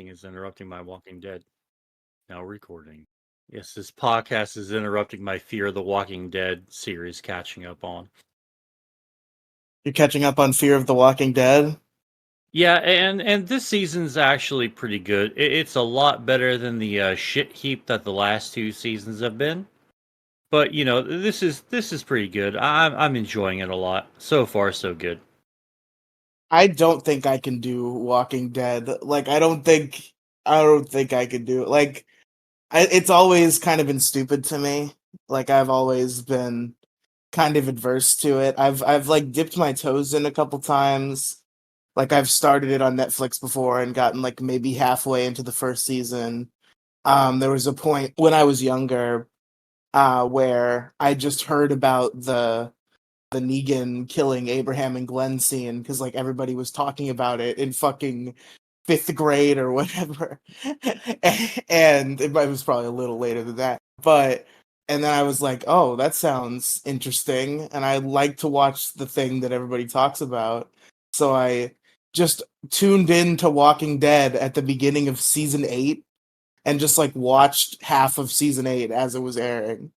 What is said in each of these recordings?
Is interrupting my Walking Dead. Now recording. Yes, this podcast is interrupting my Fear of the Walking Dead series catching up on. You're catching up on Fear of the Walking Dead? Yeah, and this season's actually pretty good. It's a lot better than the shit heap that the last two seasons have been. But this is pretty good. I'm enjoying it a lot. So far, so good. I don't think I can do Walking Dead. Like I don't think I could do it. Like it's always kind of been stupid to me. Like I've always been kind of adverse to it. I've like dipped my toes in a couple times. Like I've started it on Netflix before and gotten like maybe halfway into the first season. There was a point when I was younger where I just heard about the Negan killing Abraham and Glenn scene because like everybody was talking about it in fucking fifth grade or whatever. And it was probably a little later than that. But and then I was like, oh, that sounds interesting. And I like to watch the thing that everybody talks about. So I just tuned in to Walking Dead at the beginning of season 8 and just like watched half of season 8 as it was airing.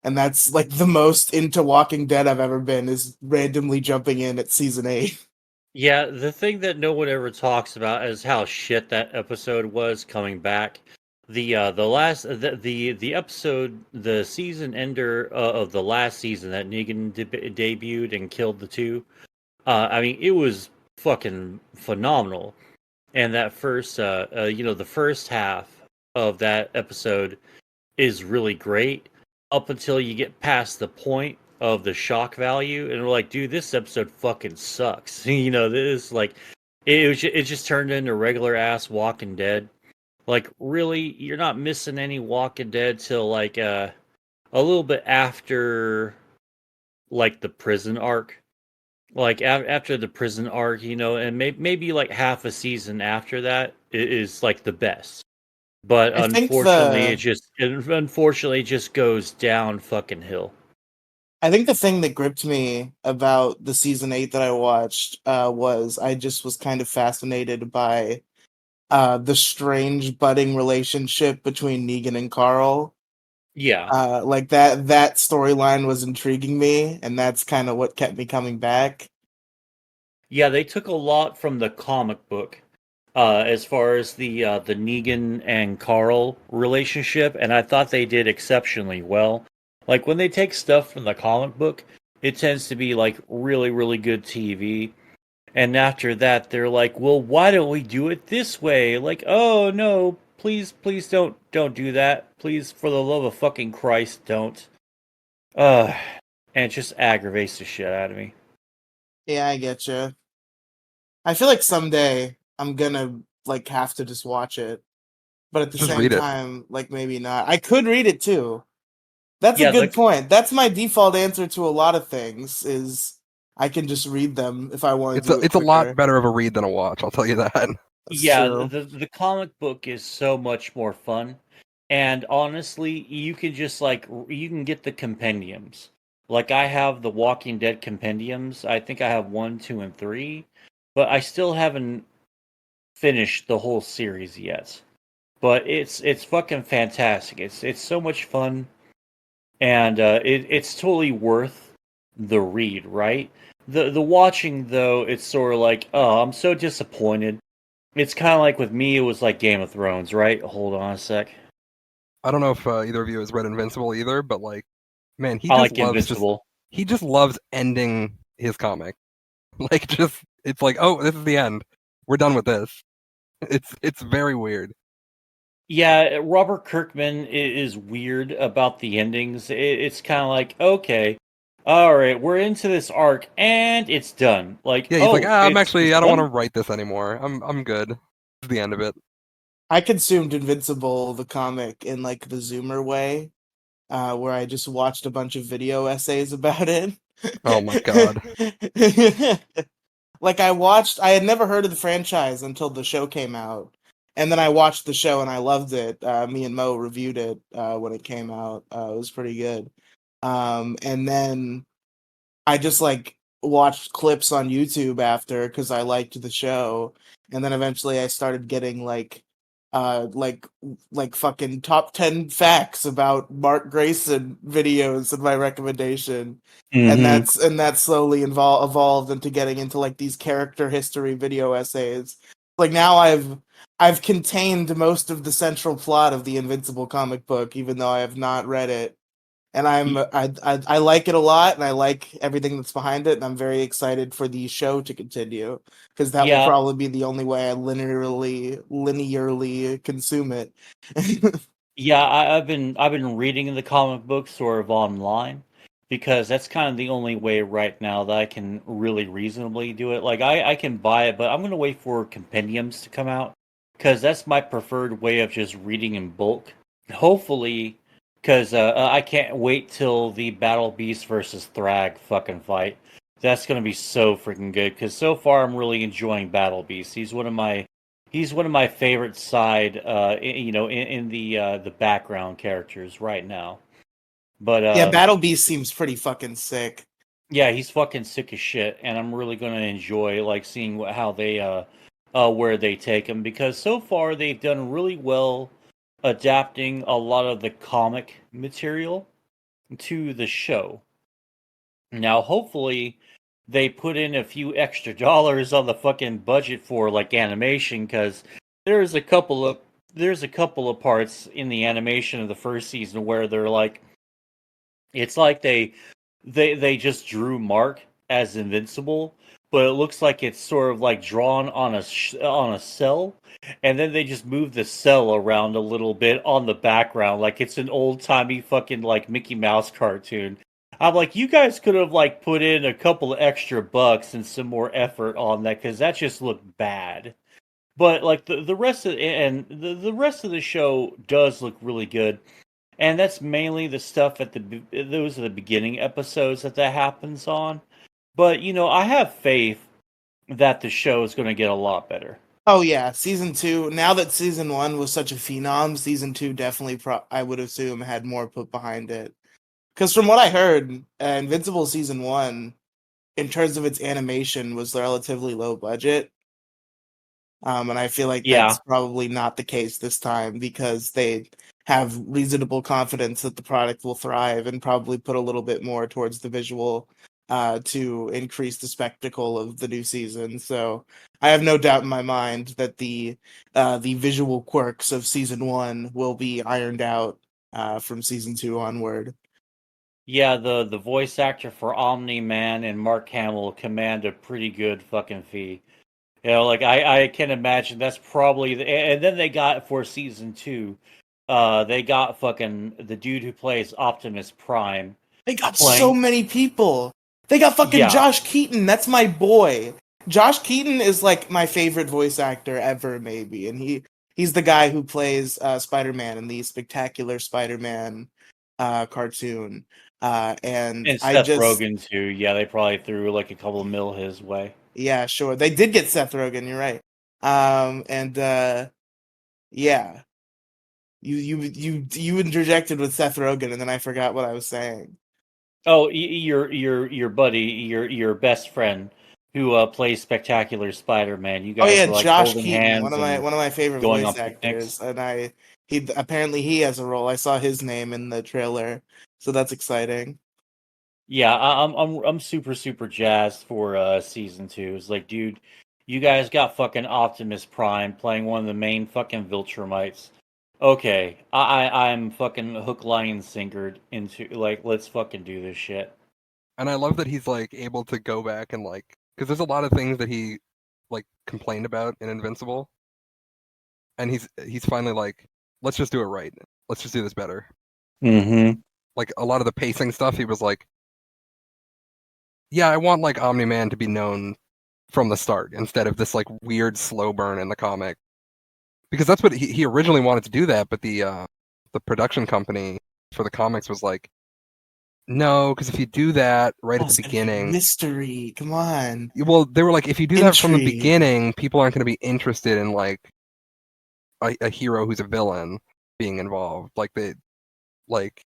And that's like the most into Walking Dead I've ever been, is randomly jumping in at season 8. Yeah, the thing that no one ever talks about is how shit that episode was coming back. The episode, the season ender of the last season that Negan debuted and killed the two. I mean, it was fucking phenomenal. And that first, the first half of that episode is really great up until you get past the point of the shock value, and we're like, dude, this episode fucking sucks. This like it just turned into regular ass Walking Dead. Like, really, you're not missing any Walking Dead till like a little bit after like the prison arc. Like after the prison arc, and maybe like half a season after that is like the best. But I think unfortunately it just goes down fucking hill. I think the thing that gripped me about the season 8 that I watched was I just was kind of fascinated by the strange budding relationship between Negan and Carl. Yeah. Like that storyline was intriguing me, and that's kind of what kept me coming back. Yeah, they took a lot from the comic book as far as the Negan and Carl relationship, and I thought they did exceptionally well. Like when they take stuff from the comic book, it tends to be like really, really good TV. And after that, they're like, "Well, why don't we do it this way?" Like, "Oh no, please don't do that. Please, for the love of fucking Christ, don't." Uh, and it just aggravates the shit out of me. Yeah, I get you. I feel like someday I'm gonna like have to just watch it, but at the Just same read it. time, like maybe not. I could read it too. That's a Yeah, good point. That's my default answer to a lot of things is I can just read them if I want to do it It's a lot quicker. better of a read than a watch. I'll tell you that. That's yeah. true. The comic book is so much more fun, and honestly, you can just like you can get the compendiums. Like I have the Walking Dead compendiums. I think I have 1, 2, and 3, but I still haven't finished the whole series yet. But it's fucking fantastic. It's so much fun, and it's totally worth the read, right? The watching though, it's sort of like, oh, I'm so disappointed. It's kind of like with me, it was like Game of Thrones, right? Hold on a sec. I don't know if either of you has read Invincible either, but like, man, I like Invincible. he just loves ending his comic. Like, just it's like, oh, this is the end. We're done with this. It's very weird. Yeah, Robert Kirkman is weird about the endings. It's kind of like, okay, all right, we're into this arc, and it's done. Like, Yeah, he's like, oh, ah, it's I don't want to done. write this anymore. I'm good. This is the end of it. I consumed Invincible the comic in like the Zoomer way, where I just watched a bunch of video essays about it. Oh my god. Like I had never heard of the franchise until the show came out. And then I watched the show and I loved it. Me and Mo reviewed it when it came out. It was pretty good. And then I just like watched clips on YouTube after because I liked the show. And then eventually I started getting like like fucking top 10 facts about Mark Grayson videos in my recommendation. And that's slowly evolved into getting into like these character history video essays. Like now I've contained most of the central plot of the Invincible comic book, even though I have not read it. And I like it a lot, and I like everything that's behind it, and I'm very excited for the show to continue because that will Yeah, probably be the only way I linearly consume it. yeah, I've been reading the comic books sort of online because that's kind of the only way right now that I can really reasonably do it. Like I can buy it, but I'm gonna wait for compendiums to come out because that's my preferred way of just reading in bulk. Hopefully, because I can't wait till the Battle Beast versus Thrag fucking fight. That's gonna be so freaking good. Because so far I'm really enjoying Battle Beast. He's one of my favorite side, in the background characters right now. But Yeah, Battle Beast seems pretty fucking sick. yeah, he's fucking sick as shit, and I'm really gonna enjoy like seeing how they where they take him because so far they've done really well adapting a lot of the comic material to the show. Now, hopefully, they put in a few extra dollars on the fucking budget for like animation because there's a couple of there's a couple of parts in the animation of the first season where they're like it's like they just drew Mark as invincible, but it looks like it's sort of like drawn on a cell, and then they just move the cell around a little bit on the background, like it's an old timey fucking like Mickey Mouse cartoon. I'm like, you guys could have like put in a couple of extra bucks and some more effort on that because that just looked bad. But like the rest of the rest of the show does look really good. And that's mainly the stuff those are the beginning episodes that happens on. But I have faith that the show is going to get a lot better. Oh yeah, season 2. Now that season 1 was such a phenom, season 2 definitely I would assume had more put behind it. Because from what I heard, Invincible season 1, in terms of its animation, was relatively low budget. And I feel like Yeah. that's probably not the case this time because they have reasonable confidence that the product will thrive and probably put a little bit more towards the visual to increase the spectacle of the new season. So I have no doubt in my mind that the visual quirks of season 1 will be ironed out from season 2 onward. Yeah, the voice actor for Omni Man and Mark Hamill command a pretty good fucking fee. Like I can imagine that's probably and then they got for season 2, they got fucking the dude who plays Optimus Prime They got so playing. many people. They got fucking Yeah, Josh Keaton. That's my boy. Josh Keaton is like my favorite voice actor ever, maybe, and he's the guy who plays Spider-Man in the Spectacular Spider-Man cartoon. And and I Seth just Rogen too. Yeah, they probably threw like a couple of mil his way. yeah, sure. They did get Seth Rogen, you're right. And yeah. You interjected with Seth Rogen and then I forgot what I was saying. Oh, your buddy, your best friend, who plays Spectacular Spider-Man. You Oh yeah, guys were like Josh holding Keaton, hands and one of my favorite going voice on picnics. actors, and he has a role. I saw his name in the trailer, so that's exciting. Yeah, I'm super super jazzed for season 2. It's like, dude, you guys got fucking Optimus Prime playing one of the main fucking Viltrumites. Okay, I'm fucking hook, line, and sinkered into like let's fucking do this shit. And I love that he's like able to go back and like, because there's a lot of things that he like complained about in Invincible, and he's finally like, let's just do it right. Let's just do this better. Mm-hmm. Like a lot of the pacing stuff, he was like, yeah, I want like Omni Man to be known from the start instead of this like weird slow burn in the comic, because that's what he originally wanted to do that, but the production company for the comics was like, no, because if you do that right Oh, at the it's gonna be beginning, mystery. Come on, well, they were like, if you do that from the intrigue. beginning, people aren't going to be interested in like a hero who's a villain being involved. Like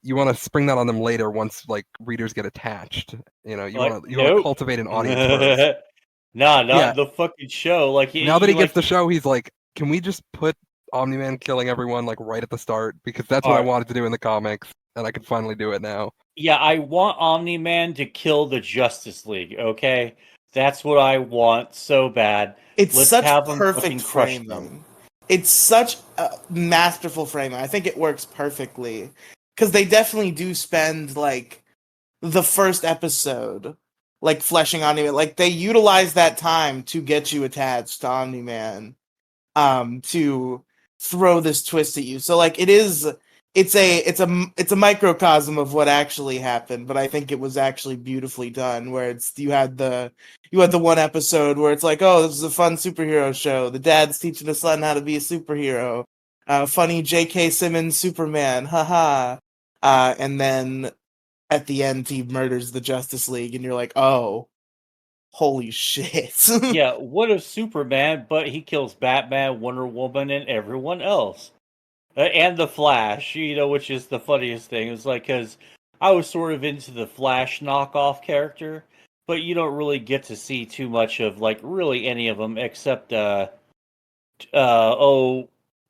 you want to spring that on them later once like readers get attached. Like, You want to nope. cultivate an audience first. Nah, Yeah. not the fucking show. Like Now that you he gets like the show, he's like, can we just put Omni-Man killing everyone like right at the start because that's what I Alright. wanted to do in the comics, and I can finally do it now. Yeah, I want Omni-Man to kill the Justice League, okay? That's what I want so bad. It's Let's such have them perfect fucking crush them. framing. It's such a masterful framing. I think it works perfectly because they definitely do spend like the first episode like fleshing Omni-Man. Like they utilize that time to get you attached to Omni-Man, to throw this twist at you. So like it's a microcosm of what actually happened, but I think it was actually beautifully done. Where you had the one episode where it's like, oh, this is a fun superhero show. The dad's teaching the son how to be a superhero. Funny J.K. Simmons Superman, haha. And then at the end, he murders the Justice League, and you're like, oh, holy shit. Yeah, what if Superman, but he kills Batman, Wonder Woman, and everyone else? And the Flash, which is the funniest thing. It's like, because I was sort of into the Flash knockoff character, but you don't really get to see too much of, like, really any of them except, oh,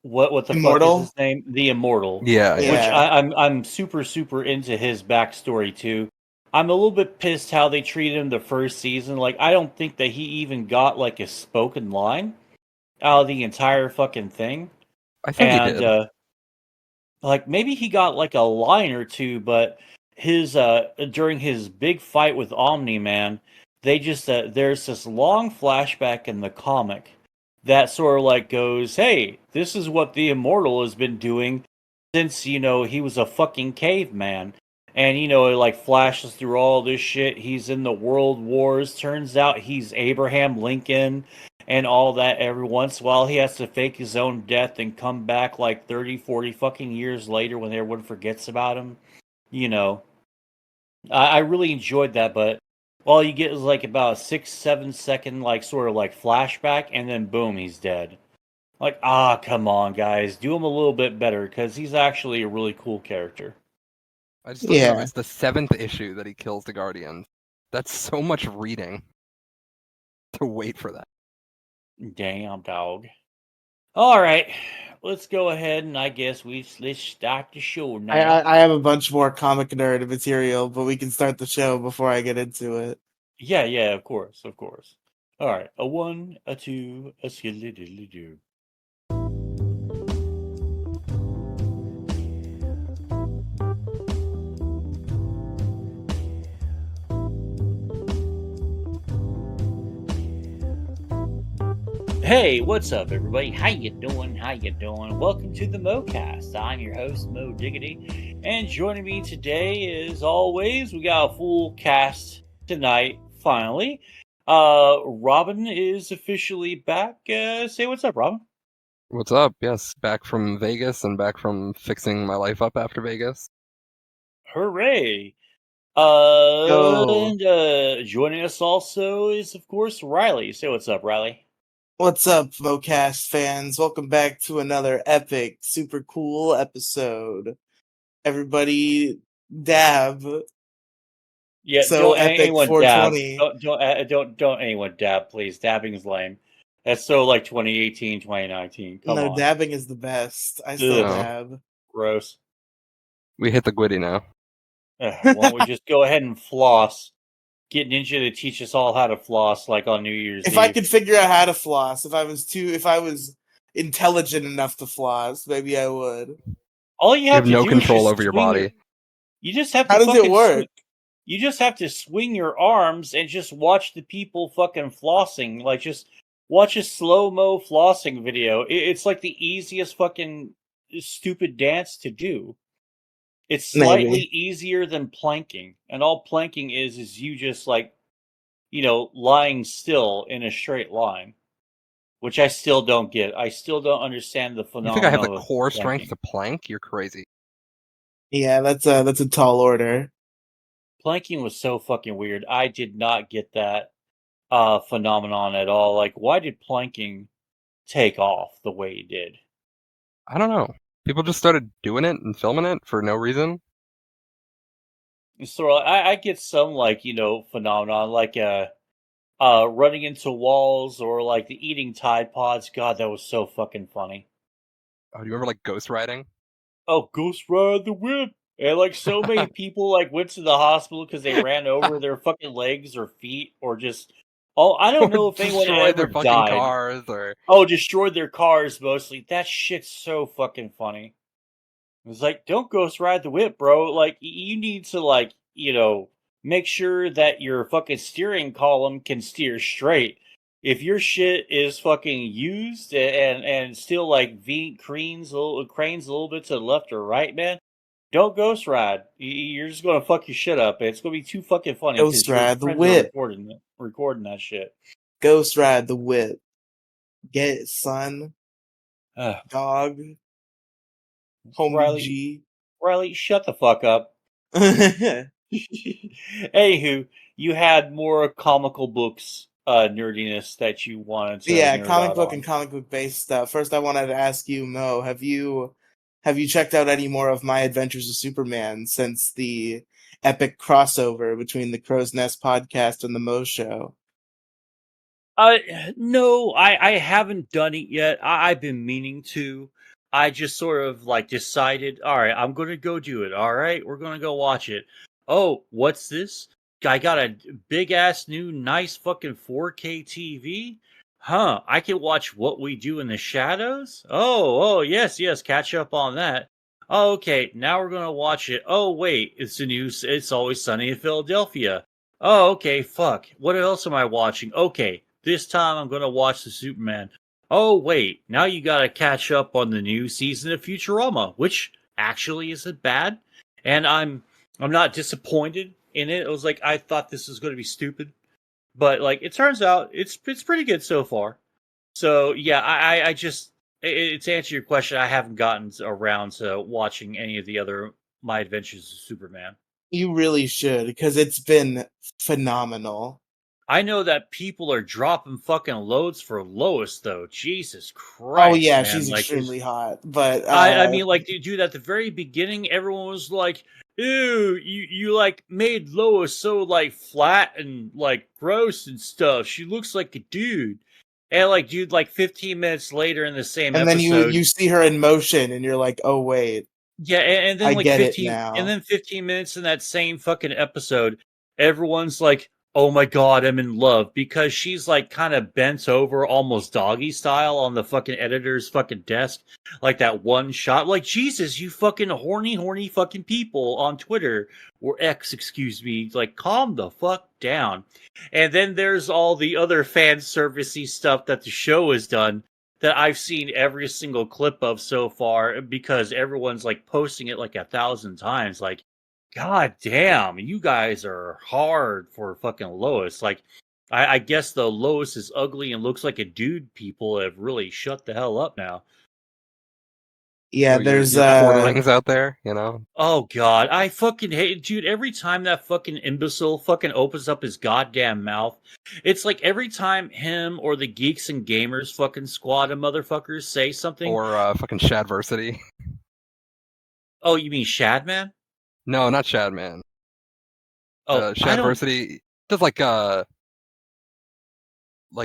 what the fuck is Immortal? his name? The Immortal, Yeah, yeah. which Yeah. I'm super super into his backstory too. I'm a little bit pissed how they treated him the first season. Like I don't think that he even got like a spoken line out of the entire fucking thing, I think he and did. like maybe he got like a line or two, but his during his big fight with Omni Man, they just there's this long flashback in the comic that sort of like goes, "Hey, this is what the Immortal has been doing since he was a fucking caveman." And it like flashes through all this shit. He's in the World Wars. Turns out he's Abraham Lincoln and all that. Every once in a while he has to fake his own death and come back like 30, 40 fucking years later when everyone forgets about him. You know. I really enjoyed that, but all you get is like about a 6, 7 second like sort of like flashback and then boom, he's dead. Like, come on, guys, do him a little bit better because he's actually a really cool character. I just don't know. Yeah. It's the 7th issue that he kills the Guardians. That's so much reading to wait for that. Damn, dog. All right, let's go ahead and I guess let's start the show I, now. I I have a bunch more comic nerd material, but we can start the show before I get into it. Yeah, yeah, of course, of course. All right, a one, a two, a skilly diddly do. Hey, what's up, everybody? How you doing? How you doing? Welcome to the MoCast. I'm your host, Mo Diggity, and joining me today, as always, we got a full cast tonight. Finally, Robin is officially back. Say what's up, Robin. What's up? Yes, back from Vegas and back from fixing my life up after Vegas. Hooray! Yo, And joining us also is, of course, Riley. Say what's up, Riley. what's up, MoCast fans? Welcome back to another epic, super cool episode. Everybody, dab. Yeah, So don't epic anyone dab. 420. Don't anyone dab, please. Dabbing is lame. That's so like 2018, 2019. Come No, on. dabbing is the best. I still Ugh, No, dab. gross. we hit the Gwitty now. Why don't we just go ahead and floss? Get Ninja to teach us all how to floss, like on New Year's If I Eve. could figure out how to floss, if I was intelligent enough to floss, maybe I would. All you You have have to no do is control just over your swing your. body. You just have to How does it fucking swing. work? You just have to swing your arms and just watch the people fucking flossing. Like just watch a slow mo flossing video. It's like the easiest fucking stupid dance to do. It's slightly Maybe. easier than planking, and all planking is you just like lying still in a straight line, which I still don't get. I still don't understand the You think I have the phenomenon of core strength planking. to plank? You're crazy. Yeah, that's a tall order. Planking was so fucking weird. I did not get that phenomenon at all. Like, why did planking take off the way it did? I don't know. People just started doing it and filming it for no reason. So I get some like phenomenon like running into walls or like the eating Tide Pods. God, that was so fucking funny. Oh, do you remember like ghost riding? Oh, Ghost Ride the Whip! And like so many people like went to the hospital because they ran over their fucking legs or feet or just I don't know if anyone Destroyed ever their fucking died. cars or Oh, destroyed their cars mostly. That shit's so fucking funny. It's like, don't Ghost Ride the Whip, bro. Like, you need to, like, make sure that your fucking steering column can steer straight. If your shit is fucking used and still like cranes a little bit to the left or right, man, don't Ghost Ride. You're just gonna fuck your shit up. It's gonna be too fucking funny Ghost because your Ride the friends are Whip. recording that shit. Ghost Ride the Whip. Get it, son. Ugh. Dog. Homie Riley, G. Riley, shut the fuck up. Anywho, you had more comical books nerdiness that you wanted to Yeah, nerd comic out book and on. comic book based stuff. First, I wanted to ask you, Mo, have you checked out any more of My Adventures of Superman since the epic crossover between the Crow's Nest podcast and the Mo Show? Uh, no, I haven't done it yet. I've been meaning to. I just sort of like decided, all right, I'm gonna go do it. All right, we're gonna go watch it. Oh, what's this? I got a big ass new nice fucking 4K TV. Huh, I can watch What We Do in the Shadows? Oh, yes, catch up on that. Oh, okay, now we're gonna watch it. Oh, wait, It's Always Sunny in Philadelphia. Oh, okay, fuck. What else am I watching? Okay, this time I'm gonna watch the Superman. Oh, wait, now you gotta catch up on the new season of Futurama, which actually isn't bad. And I'm not disappointed in it. It was like I thought this was gonna be stupid. But like it turns out it's pretty good so far. So yeah, I just to answer your question, I haven't gotten around to watching any of the other My Adventures of Superman. You really should, because it's been phenomenal. I know that people are dropping fucking loads for Lois though. Jesus Oh Christ, yeah, man! she's Like, there's extremely hot, but I mean, like, dude, at the very beginning, everyone was like, "Ew, you like made Lois so like flat and like gross and stuff. She looks like a dude." And like, dude, like 15 minutes later in the same and then you episode, you see her in motion, and you're like, oh wait, yeah, and then I like get it 15, and now. then 15 minutes in that same fucking episode, everyone's like, "Oh my god, I'm in love," because she's like kind of bent over, almost doggy style, on the fucking editor's fucking desk, like that one shot. Like, Jesus, you fucking horny fucking people on Twitter or X, excuse me, like, calm the fuck down. And then there's all the other fan servicey stuff that the show has done that I've seen every single clip of so far because everyone's like posting it like 1,000 times. Like, god damn, you guys are hard for fucking Lois. Like, I guess the Lois is ugly and looks like a dude people have really shut the hell up now. Yeah, oh your there's your quarterlings out there, you know. Oh god, I fucking hate dude. Every time that fucking imbecile fucking opens up his goddamn mouth, it's like every time him or the geeks and gamers fucking squad of motherfuckers say something. Or fucking Shadversity. Oh, you mean Shadman? No, not Shadman. Oh, I don't. Shadversity does like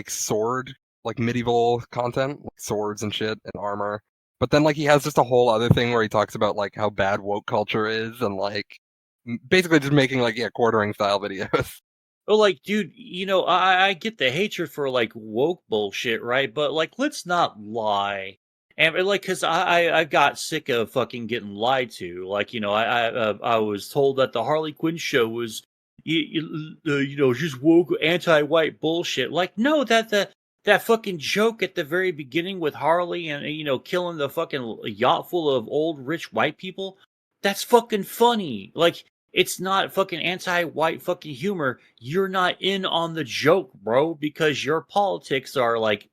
sword, like medieval content, like swords and shit and armor. But then like he has just a whole other thing where he talks about like how bad woke culture is and like basically just making like quartering style videos. Oh, like, dude, I get the hatred for like woke bullshit, right? But like, let's not lie, and like, cause I got sick of fucking getting lied to. Like, I was told that the Harley Quinn show was, just woke anti-white bullshit. Like, no, that fucking joke at the very beginning with Harley and killing the fucking yacht full of old rich white people. That's fucking funny. Like, it's not fucking anti-white fucking humor. You're not in on the joke, bro, because your politics are like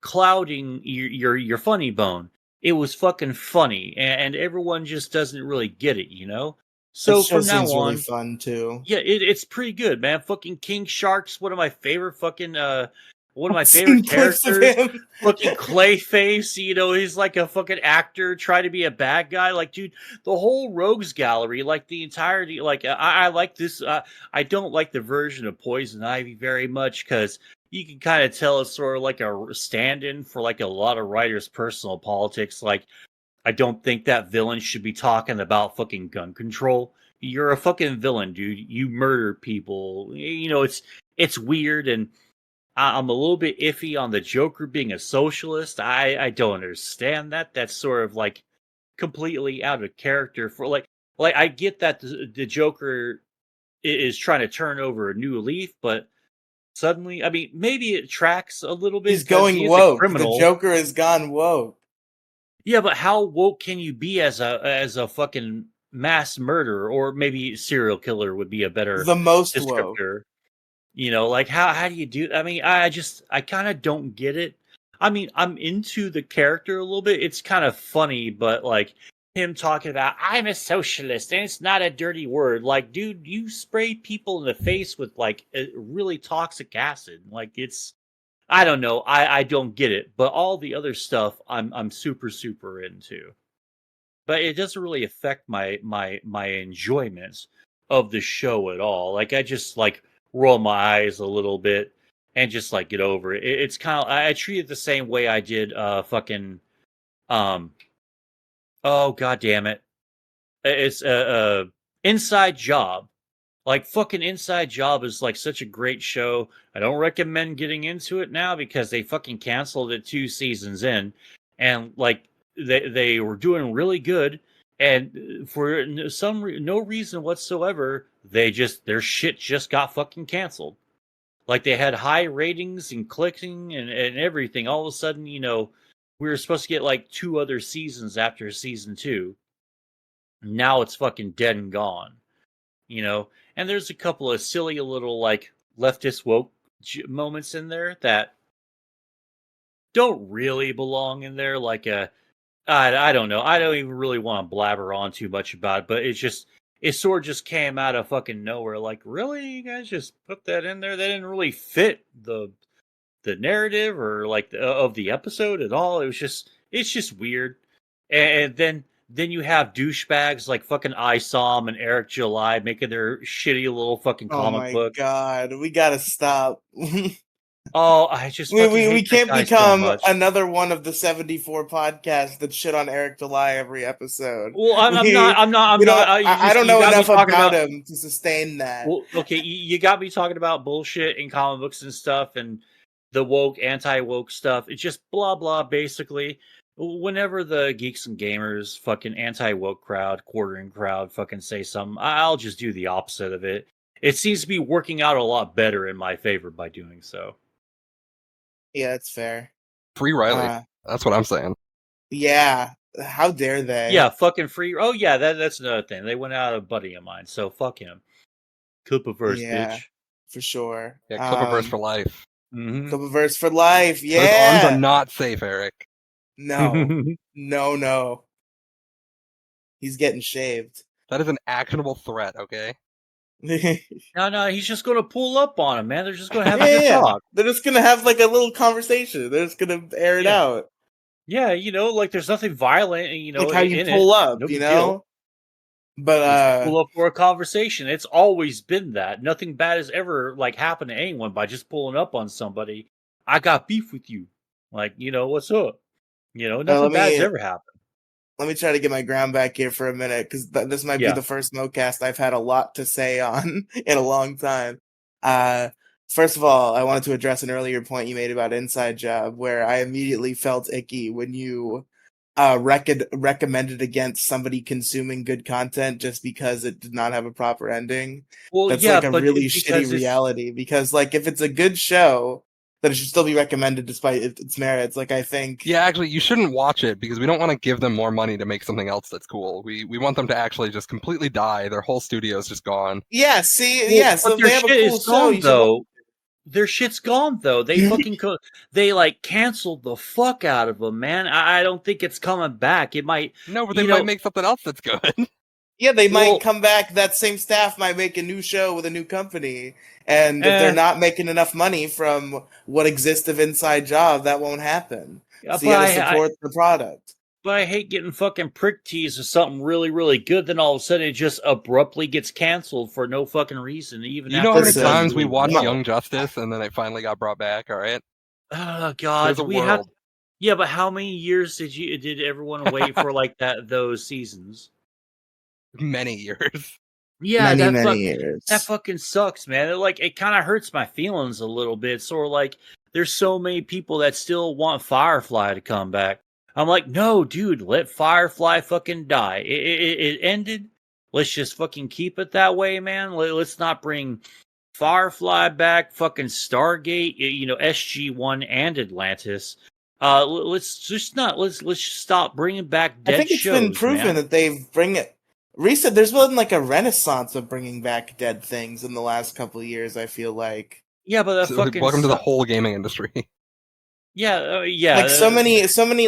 clouding your funny bone. It was fucking funny, and everyone just doesn't really get it, you know. That So show from now seems really on, fun too. yeah, it's pretty good, man. Fucking King Shark's one of my I've favorite seen clips of characters. him. Fucking Clayface, he's like a fucking actor, try to be a bad guy. Like, dude, the whole Rogues Gallery, like the entirety, like I like this. I don't like the version of Poison Ivy very much because you can kind of tell it's sort of like a stand-in for like a lot of writers' personal politics. Like, I don't think that villain should be talking about fucking gun control. You're a fucking villain, dude. You murder people. You know, it's weird, and I'm a little bit iffy on the Joker being a socialist. I don't understand that. That's sort of like completely out of character for like I get that the Joker is trying to turn over a new leaf, but suddenly, I mean, maybe it tracks a little bit He's because going he is a woke. The criminal. Joker has gone woke. Yeah, but how woke can you be as a fucking mass murderer, or maybe serial killer would be a better The most woke. descriptor. You know, like how do you do? I mean, I kind of don't get it. I mean, I'm into the character a little bit. It's kind of funny, but like him talking about I'm a socialist and it's not a dirty word. Like, dude, you spray people in the face with like a really toxic acid. Like it's I don't know. I don't get it. But all the other stuff I'm super super into. But it doesn't really affect my enjoyment of the show at all. Like I just like roll my eyes a little bit and just like get over it. It's kind of I treat it the same way I did fucking um oh god damn it. It's Inside Job. Like fucking Inside Job is like such a great show. I don't recommend getting into it now because they fucking canceled it 2 seasons in, and like they were doing really good, and for no reason whatsoever, their shit just got fucking canceled. Like they had high ratings and clicking and everything. All of a sudden, you know, we were supposed to get like 2 other seasons after season 2. Now it's fucking dead and gone, you know. And there's a couple of silly little like leftist woke moments in there that don't really belong in there. Like I don't know. I don't even really want to blabber on too much about it, but it sort of just came out of fucking nowhere. Like, really, you guys just put that in there? That didn't really fit the narrative or like of the episode at all. It's just weird. And then you have douchebags like fucking Isom and Eric July making their shitty little fucking Oh comic my book. god, we gotta stop. Oh, I just fucking we hate that can't guy so become much. another one of the 74 podcasts that shit on Eric July every episode. Well, I'm not. I don't You know got me enough talking about about. him to sustain that. Well, okay, you got me talking about bullshit in comic books and stuff, and the woke, anti-woke stuff. It's just blah blah. Basically, whenever the geeks and gamers, fucking anti-woke crowd, quartering crowd, fucking say something, I'll just do the opposite of it. It seems to be working out a lot better in my favor by doing so. Yeah, that's fair. Free Riely. That's what I'm saying. Yeah, how dare they? Yeah, fucking free. Oh yeah, that's another thing. They went out a buddy of mine, so fuck him. Clipiverse, Yeah, bitch. for sure. Yeah, Clipperverse for life. Mm-hmm. Clipperverse for life. Yeah. Those arms are not safe, Eric. No, no. He's getting shaved. That is an actionable threat, okay? No, he's just gonna pull up on him, man. They're just gonna have a good talk. They're just gonna have like a little conversation. They're just gonna air it out. Yeah, you know, like there's nothing violent, you know, like how you in pull it. up, No you big know. deal. But Just pull up for a conversation. It's always been that. Nothing bad has ever like happened to anyone by just pulling up on somebody. I got beef with you. Like, you know, what's up? You know, nothing bad has ever happened. Let me try to get my ground back here for a minute because this might be the first Mocast I've had a lot to say on in a long time. First of all, I wanted to address an earlier point you made about Inside Job, where I immediately felt icky when you recommended against somebody consuming good content just because it did not have a proper ending. Well, That's yeah, like a but really because shitty reality. Because like if it's a good show, then it should still be recommended despite its merits. Like I think. Yeah, actually, you shouldn't watch it because we don't want to give them more money to make something else that's cool. We want them to actually just completely die. Their whole studio's just gone. Yeah, see, Well, so but their they have a shit cool is show. gone though. Their shit's gone though. They fucking they like canceled the fuck out of them, man. I don't think it's coming back. It might. No, but they might make something else that's good. Yeah, they might come back. That same staff might make a new show with a new company, and if they're not making enough money from what exists of Inside Job, that won't happen. So you gotta support the product. But I hate getting fucking prick teased with something really, really good, then all of a sudden it just abruptly gets canceled for no fucking reason. Even you know how many times we watched Young Justice and then it finally got brought back, alright? Oh god, There's a world. Yeah, but how many years did everyone wait for like those seasons? Many years. Yeah, Many, that many that years. fucking sucks, man. It kind of hurts my feelings a little bit. Sort of like there's so many people that still want Firefly to come back. I'm like, no, dude, let Firefly fucking die. It ended. Let's just fucking keep it that way, man. Let's not bring Firefly back, fucking Stargate, SG-1 and Atlantis. Let's just not let's just stop bringing back I dead think it's been shows, proven man. that they've bring it recent. There's been like a renaissance of bringing back dead things in the last couple of years. I feel like, Yeah, but that So, fucking welcome to the whole gaming industry. yeah. like so many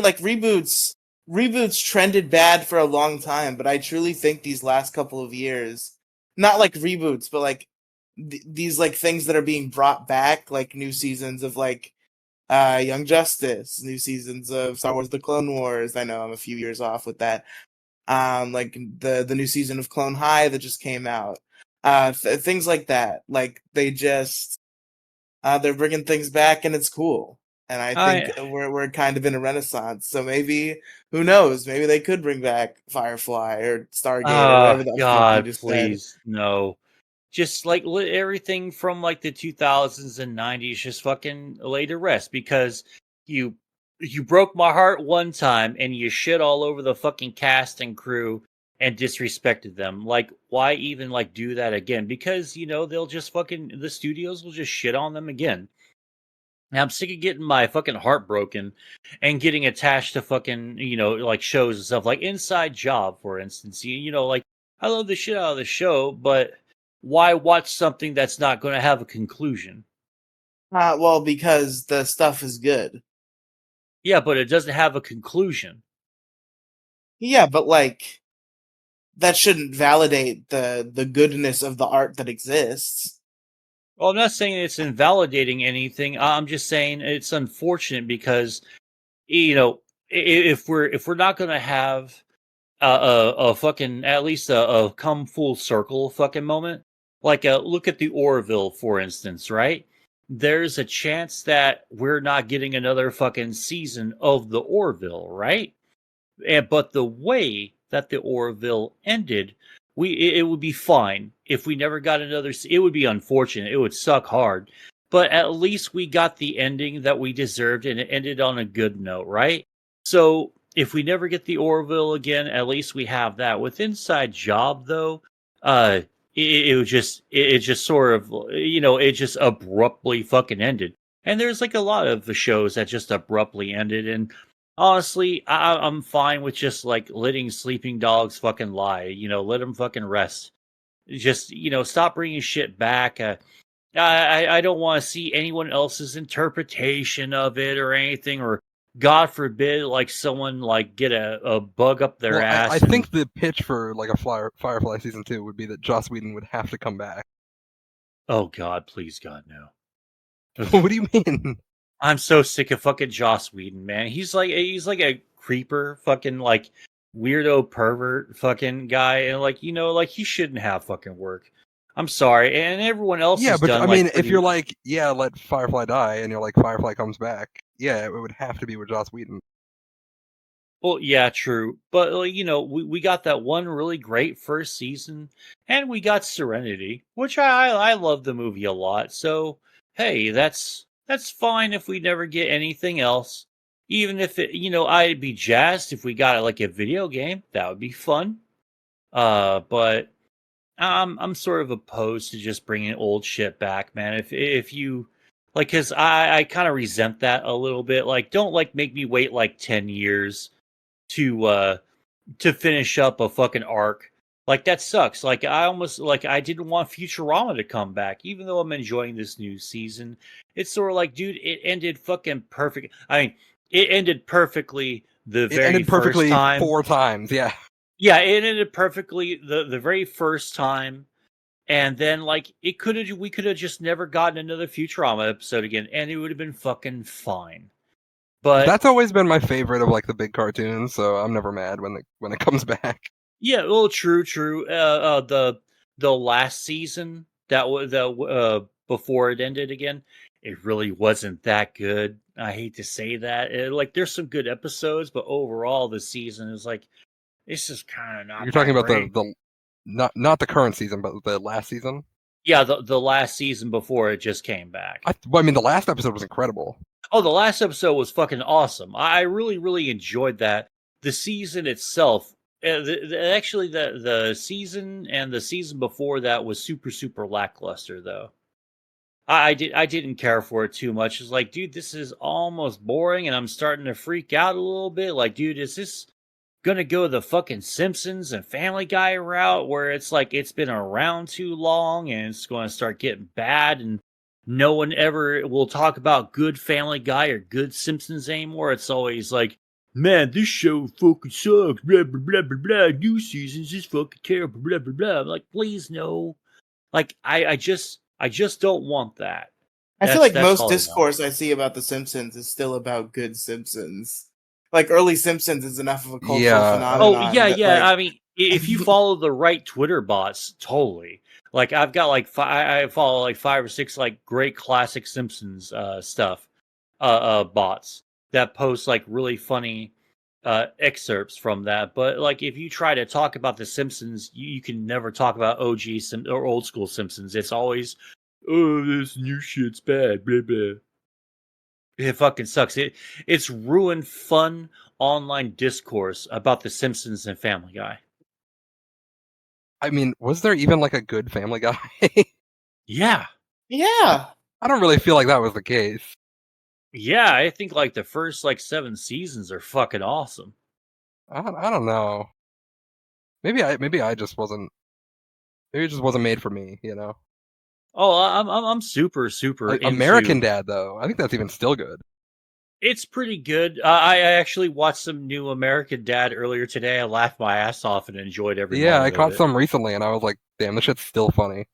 like reboots. Reboots trended bad for a long time, but I truly think these last couple of years, not like reboots, but like these like things that are being brought back, like new seasons of like Young Justice, new seasons of Star Wars: The Clone Wars. I know I'm a few years off with that. Like the new season of Clone High that just came out. Things like that. Like they're bringing things back and it's cool. And I think I we're kind of in a renaissance. So maybe who knows? Maybe they could bring back Firefly or Stargate or Oh whatever the fuck you God, just said. please no. Just like everything from like the 2000s and 90s just fucking lay to rest because you you broke my heart one time and you shit all over the fucking cast and crew and disrespected them. Like why even like do that again? Because they'll just fucking the studios will just shit on them again. And I'm sick of getting my fucking heart broken and getting attached to fucking, like shows and stuff like Inside Job, for instance. Like I love the shit out of the show, but why watch something that's not going to have a conclusion? Well, because the stuff is good. Yeah, but it doesn't have a conclusion. Yeah, but like that shouldn't validate the goodness of the art that exists. Well, I'm not saying it's invalidating anything. I'm just saying it's unfortunate because, you know, if we're not going to have a fucking at least a come full circle fucking moment. Like look at the Orville, for instance, right? There's a chance that we're not getting another fucking season of the Orville, right? But the way that the Orville ended, it would be fine if we never got another. It would be unfortunate. It would suck hard, but at least we got the ending that we deserved, and it ended on a good note, right? So if we never get the Orville again, at least we have that. With Inside Job, though, it just sort of it just abruptly fucking ended. And there's like a lot of the shows that just abruptly ended, and honestly, I'm fine with just like letting sleeping dogs fucking lie. Let them fucking rest. Just stop bringing shit back. I don't want to see anyone else's interpretation of it or anything, or God forbid, like someone like get a bug up their Well, I ass and think the pitch for like a Firefly season 2 would be that Joss Whedon would have to come back. oh God, please God no. What do you mean? I'm so sick of fucking Joss Whedon, man. He's like a creeper, fucking like weirdo pervert fucking guy, and like like he shouldn't have fucking work. I'm sorry, and everyone else Yeah, has but done I like mean, if pretty. you're like, yeah, let Firefly die, and you're like, Firefly comes back, yeah, it would have to be with Joss Whedon. Well, yeah, true. But we got that one really great first season, and we got Serenity, which I love the movie a lot. So hey, that's fine if we never get anything else. Even if it, I'd be jazzed if we got like a video game. That would be fun. But I'm sort of opposed to just bringing old shit back, man. If you like, cause I kind of resent that a little bit. Like, don't like make me wait like 10 years to uh to finish up a fucking arc. Like that sucks. Like I almost like I didn't want Futurama to come back, even though I'm enjoying this new season. It's sort of like, dude, it ended fucking perfect. I mean, it ended perfectly the It very ended first perfectly time. 4 times, yeah. Yeah, it ended perfectly the very first time. And then like we could have just never gotten another Futurama episode again, and it would have been fucking fine. But That's always been my favorite of like the big cartoons, so I'm never mad when it comes back. yeah, well, true, true. The last season that was the before it ended again, it really wasn't that good. I hate to say that. Like, there's some good episodes, but overall, the season is like, it's just kind of not You're that talking about great. the not the current season, but the last season. Yeah, the last season before it just came back. I mean, the last episode was incredible. Oh, the last episode was fucking awesome. I really, really enjoyed that. The season itself, actually, the season and the season before that was super, super lackluster, though. I didn't care for it too much. It's like, dude, this is almost boring, and I'm starting to freak out a little bit. Like, dude, is this gonna go the fucking Simpsons and Family Guy route where it's like it's been around too long and it's going to start getting bad and no one ever will talk about good Family Guy or good Simpsons anymore? It's always like, man, this show fucking sucks. Blah blah blah blah blah. New seasons is fucking terrible. Blah blah blah. I'm like, please no. Like, I just don't want that. I feel like That's most all I want. discourse I see about The Simpsons is still about good Simpsons. Like early Simpsons is enough of a cultural Yeah, Oh phenomenon yeah, that yeah. like I mean, if you follow the right Twitter bots, totally. Like, I've got like I follow like 5 or 6 like great classic Simpsons stuff bots that post like really funny excerpts from that. But like, if you try to talk about the Simpsons, you can never talk about or old school Simpsons. It's always, oh, this new shit's bad. Blah blah. It fucking sucks. It's ruined fun online discourse about The Simpsons and Family Guy. I mean, was there even like a good Family Guy? Yeah. yeah. I don't really feel like that was the case. Yeah, I think like the first like 7 seasons are fucking awesome. I don't know. Maybe I just wasn't. Maybe it just wasn't made for me. You know. Oh, I'm super super Like, American into. Dad, though, I think that's even still good. It's pretty good. I actually watched some new American Dad earlier today. I laughed my ass off and enjoyed every Yeah, I moment of caught it. some recently, and I was like, "Damn, this shit's still funny."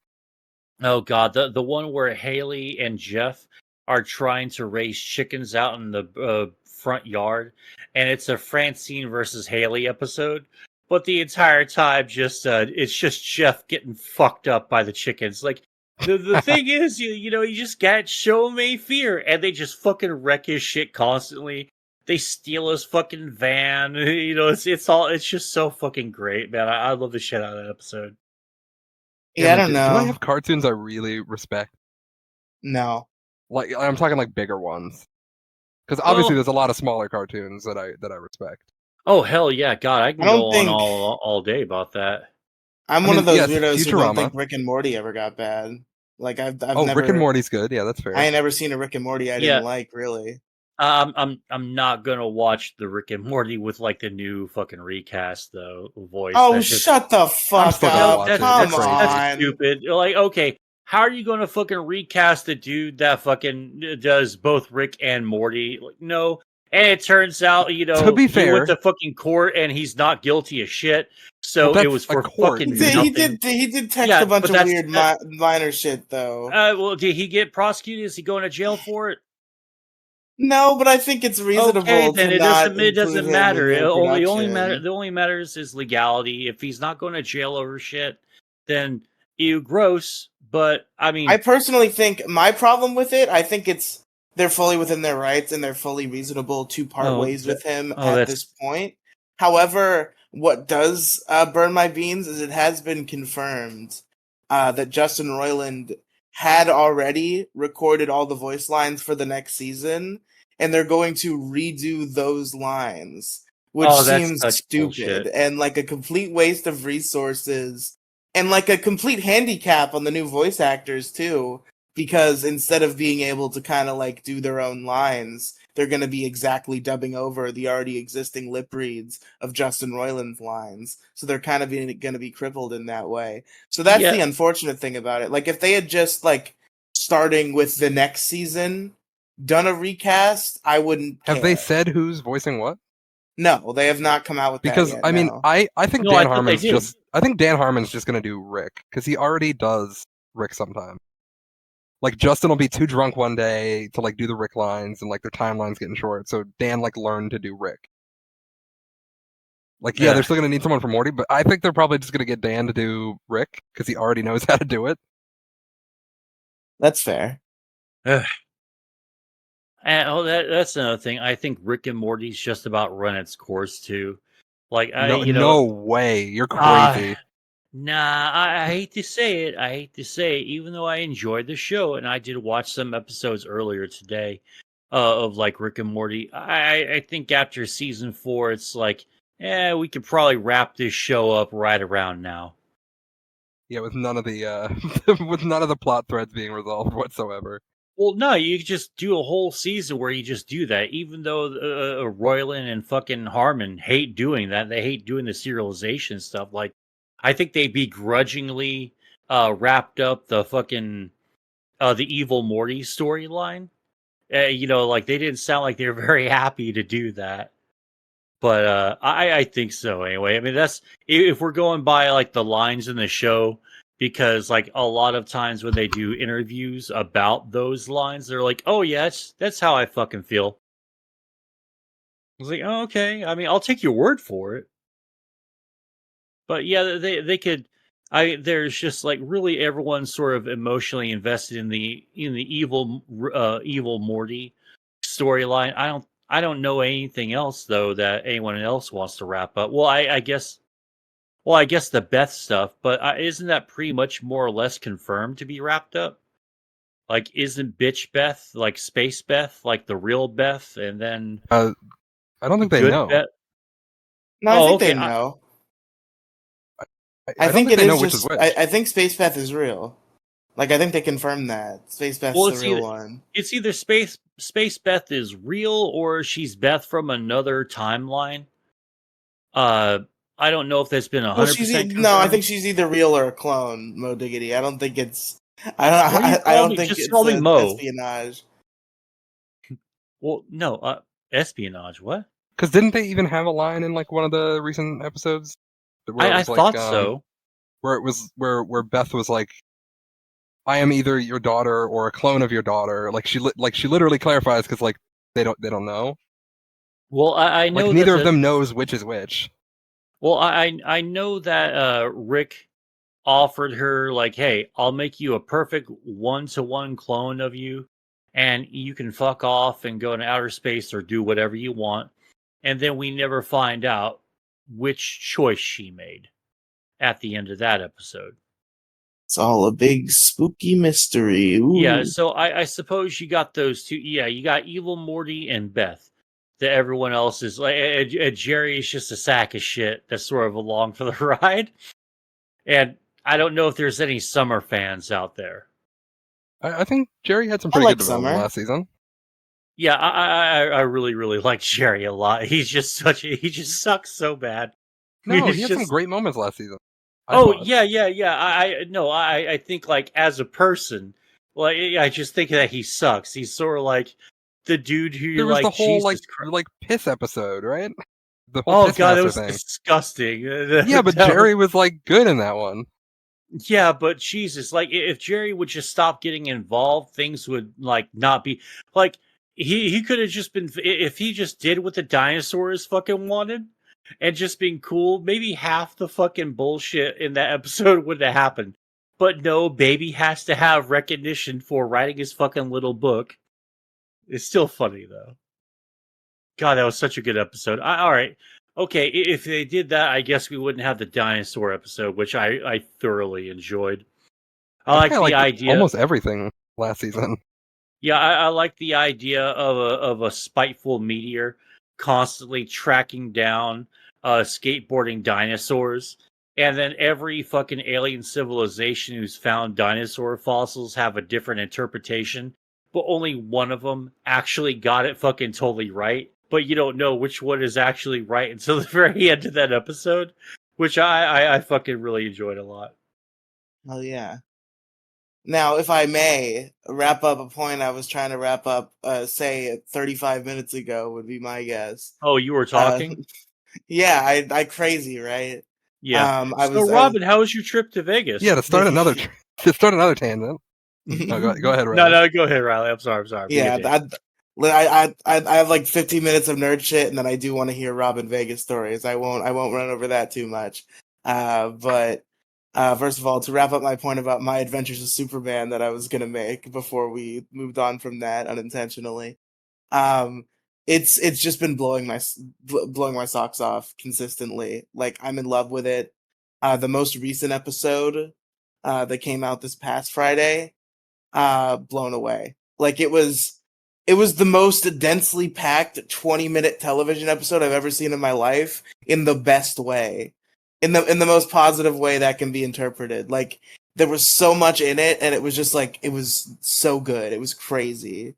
Oh god, the one where Haley and Jeff are trying to raise chickens out in the front yard, and it's a Francine versus Haley episode. But the entire time, just it's just Jeff getting fucked up by the chickens. Like, the thing is, you just can't show him any fear, and they just fucking wreck his shit constantly. They steal his fucking van. It's just so fucking great, man. I love the shit out of that episode. Yeah, Yeah, I man, don't do I know. have cartoons I really respect? No. Like, I'm talking like bigger ones, because obviously Well, there's a lot of smaller cartoons that I respect. oh hell yeah, God, I I can don't go on think all day about that. I'm I one of mean, those yes, weirdos who don't Futurama. think Rick and Morty ever got bad. Like I've Oh, Rick and never Morty's good. Yeah, that's I fair. ain't never seen a Rick and Morty I didn't Yeah, like really. I'm not gonna watch the Rick and Morty with like the new fucking recast though voice. Oh, That's just shut the I'm fuck still gonna no, up. watch that's it. It's Come that's that's crazy. on. stupid. Like, okay, how are you gonna fucking recast the dude that fucking does both Rick and Morty? Like, no. And it turns out, To be he went to fair, fucking court and he's not guilty of shit. well, So it that's was a for court, He fucking did dude. he nothing. did he did text a Yeah, bunch but of that's weird minor shit though. well, did he get prosecuted? Is he going to jail for it? No, but I think it's Okay, reasonable then to it not doesn't include him in matter. their Only production. the only matters is legality. If he's not going to jail over shit, then ew, gross. But I I mean, personally think my problem with it, I think it's they're fully within their rights and they're fully reasonable to part oh, ways with him at that's this point. However, what does burn my beans is it has been confirmed that Justin Roiland had already recorded all the voice lines for the next season, and they're going to redo those lines, which that's seems such stupid bullshit. and like a complete waste of resources and like a complete handicap on the new voice actors too, because instead of being able to kind of like do their own lines, they're going to be exactly dubbing over the already existing lip reads of Justin Roiland's lines, so they're kind of going to be crippled in that way. So that's Yeah. the unfortunate thing about it. Like if they had just like starting with the next season done a recast, I wouldn't Have they care. said who's voicing what? No, they have not come out with that Because yet. I mean, No. I think No, I Dan thought they Harmon's did. just I think Dan Harmon's just gonna do Rick because he already does Rick sometimes. Like Justin will be too drunk one day to like do the Rick lines, and like their timeline's getting short, so Dan like learned to do Rick. Like, yeah, they're Ugh. still gonna need someone for Morty, but I think they're probably just gonna get Dan to do Rick because he already knows how to do it. That's fair. Ugh. And that's another thing. I think Rick and Morty's just about run its course too. Like No way. You're uh, crazy. nah, I hate to say it. I hate to say it, even though I enjoyed the show and I did watch some episodes earlier today of like Rick and Morty. I think after season 4, it's like, we could probably wrap this show up right around now. Yeah, with none of the with none of the plot threads being resolved whatsoever. Well, no, you could just do a whole season where you just do that. Even though Royland and fucking Harmon hate doing that, they hate doing the serialization stuff. Like, I think they begrudgingly wrapped up the fucking the evil Morty storyline. Like they didn't sound like they were very happy to do that. But I think so anyway. I mean, that's if we're going by like the lines in the show, because like a lot of times when they do interviews about those lines, they're like, "Oh yeah, that's how I fucking feel." I was like, "Oh, okay. I mean, I'll take your word for it." But yeah, they could. There's just like really everyone sort of emotionally invested in the evil Morty storyline. I don't know anything else though that anyone else wants to wrap up. Well, I guess. Well, I guess the Beth stuff, but isn't that pretty much more or less confirmed to be wrapped up? Like, isn't bitch Beth like Space Beth, like the real Beth, and then I don't think they good know. Beth? No, I Oh, think okay. they know. I I don't think think it they know is which is just. which. I think Space Beth is real. Like I think they confirmed that Space Beth's Well, the real one. it's either Space Beth is real or she's Beth from another timeline. Uh, I don't know if that's been Well, 100% no. I confirmed. think she's either real or a clone. Mo Diggity. I don't think it's. Why do you I call don't me? think Just it's call me a Mo. espionage. Well, no, espionage. What? Because didn't they even have a line in like one of the recent episodes where it I was like thought so. where it was where Beth was like, I am either your daughter or a clone of your daughter. Like she literally clarifies because like they don't know. Well, I Like know that neither of the them knows which is which. Well, I know that Rick offered her like, "Hey, I'll make you a perfect one-to-one clone of you, and you can fuck off and go into outer space or do whatever you want." And then we never find out which choice she made at the end of that episode. It's all a big spooky mystery. Yeah, Ooh. so I suppose you got those two. Yeah, you got Evil Morty and Beth. That everyone else is like, Jerry is just a sack of shit that's sort of along for the ride. And I don't know if there's any Summer fans out there. I think Jerry had some I pretty good like development Summer. last season. Yeah, I really really like Jerry a lot. He's just he just sucks so bad. No, he He's had some just great moments last season. I oh thought yeah. I think like as a person, like I just think that he sucks. He's sort of like the dude who you're there was the like whole Jesus Christ. like piss episode, right? The whole Oh piss god, that master was thing. disgusting. Yeah, but That was- Jerry was like good in that one. Yeah, but Jesus, like if Jerry would just stop getting involved, things would like not be like he could have just been if he just did what the dinosaurs fucking wanted and just been cool, maybe half the fucking bullshit in that episode would have happened. But no, baby has to have recognition for writing his fucking little book. It's still funny though. God, that was such a good episode. All right. Okay, if they did that, I guess we wouldn't have the dinosaur episode, which I thoroughly enjoyed. I I think I like the liked idea. almost everything last season. Yeah, I like the idea of a spiteful meteor constantly tracking down skateboarding dinosaurs, and then every fucking alien civilization who's found dinosaur fossils have a different interpretation, but only one of them actually got it fucking totally right. But you don't know which one is actually right until the very end of that episode, which I fucking really enjoyed a lot. Oh yeah. Now, if I may wrap up a point I was trying to wrap up, say 35 minutes ago would be my guess. Oh, you were Uh, talking? yeah, I crazy, right? Yeah. I So, was. Robin, how was your trip to Yeah, Vegas? to start another tangent. No, go ahead, No, Riley. no, go ahead, Riley. I'm sorry. We Yeah, get I have like 15 minutes of nerd shit, and then I do want to hear Robin Vegas stories. I won't run over that too much. But first of all, to wrap up my point about my adventures with Superman that I was gonna make before we moved on from that unintentionally. It's just been blowing my socks off consistently. Like I'm in love with it. The most recent episode that came out this past Friday, blown away. Like it was the most densely packed 20-minute television episode I've ever seen in my life in the best way. In the most positive way that can be interpreted. Like there was so much in it and it was just like it was so good. It was crazy.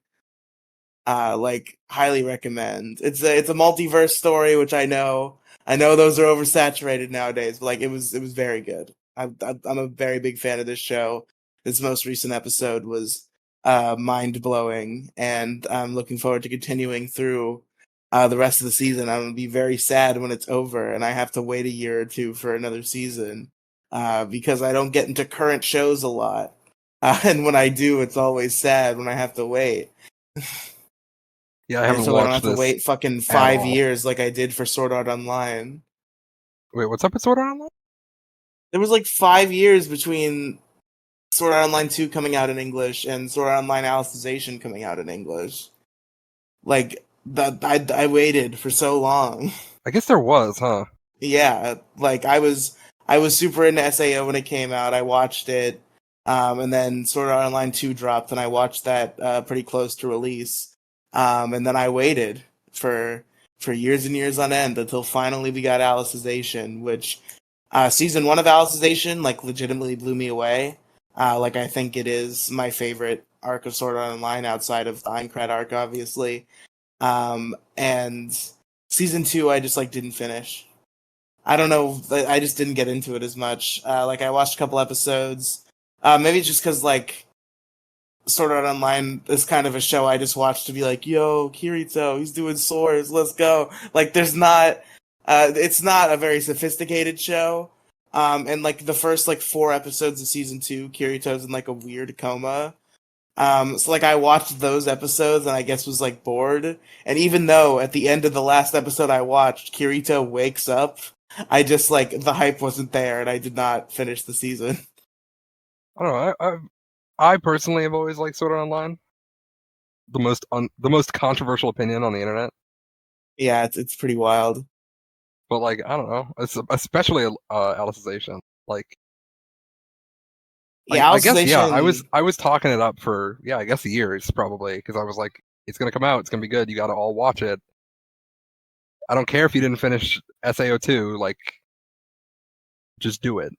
Like highly recommend. It's a multiverse story, which I know those are oversaturated nowadays, but like it was very good. I'm a very big fan of this show. This most recent episode was mind blowing, and I'm looking forward to continuing through the rest of the season. I'm gonna be very sad when it's over, and I have to wait a year or two for another season because I don't get into current shows a lot, and when I do, it's always sad when I have to wait. Yeah, I And haven't so I don't watched have to this wait fucking at 5 years like I did for Sword Art Online. Wait, what's up with Sword Art Online? There was like 5 years between Sword Art Online 2 coming out in English and Sword Art Online Alicization coming out in English. Like that, I waited for so long. I guess there was, huh? Yeah, like I was super into SAO when it came out. I watched it, and then Sword Art Online 2 dropped, and I watched that pretty close to release. And then I waited for for years and years on end until finally we got Alicization, which season one of Alicization like legitimately blew me away. Like I think it is my favorite arc of Sword Art Online outside of the Aincrad arc, obviously. And season two, I just like didn't finish. I don't know. I just didn't get into it as much. Like I watched a couple episodes. Maybe just because like Sword Art Online is kind of a show I just watch to be like, yo, Kirito, he's doing swords, let's go. Like there's not, it's not a very sophisticated show. And like the first like 4 episodes of season two, Kirito's in like a weird coma. So like I watched those episodes and I guess was like bored. And even though at the end of the last episode I watched, Kirito wakes up, I just like the hype wasn't there and I did not finish the season. I don't know. I personally have always liked Sword Art Online. The most controversial opinion on the internet. Yeah, it's pretty wild. But like, I don't know. Especially Alicization. Like, Yeah, I guess yeah. I was Alicization. I was talking it up for I guess years probably because I was like, it's gonna come out. It's gonna be good. You got to all watch it. I don't care if you didn't finish SAO2. Like, just do it.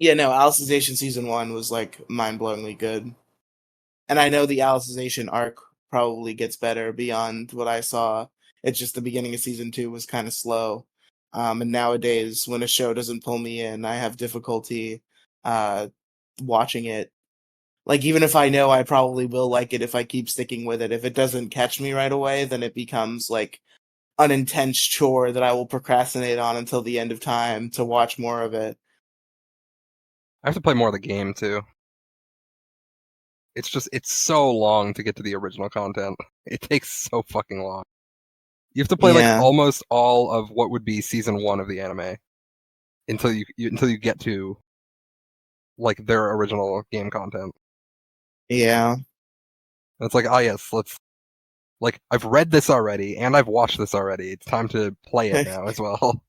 Yeah, no, Alicization season one was like mind-blowingly good, and I know the Alicization arc probably gets better beyond what I saw. It's just the beginning of season two was kind of slow, and nowadays when a show doesn't pull me in, I have difficulty uh, watching it. Like even if I know I probably will like it if I keep sticking with it, if it doesn't catch me right away, then it becomes like an intense chore that I will procrastinate on until the end of time to watch more of it. I have to play more of the game too. It's so long to get to the original content. It takes so fucking long. You have to play like Yeah, almost all of what would be season one of the anime until you get to like their original game content. yeah. And it's like, ah, yes, let's like I've read this already and I've watched this already. It's time to play it now as well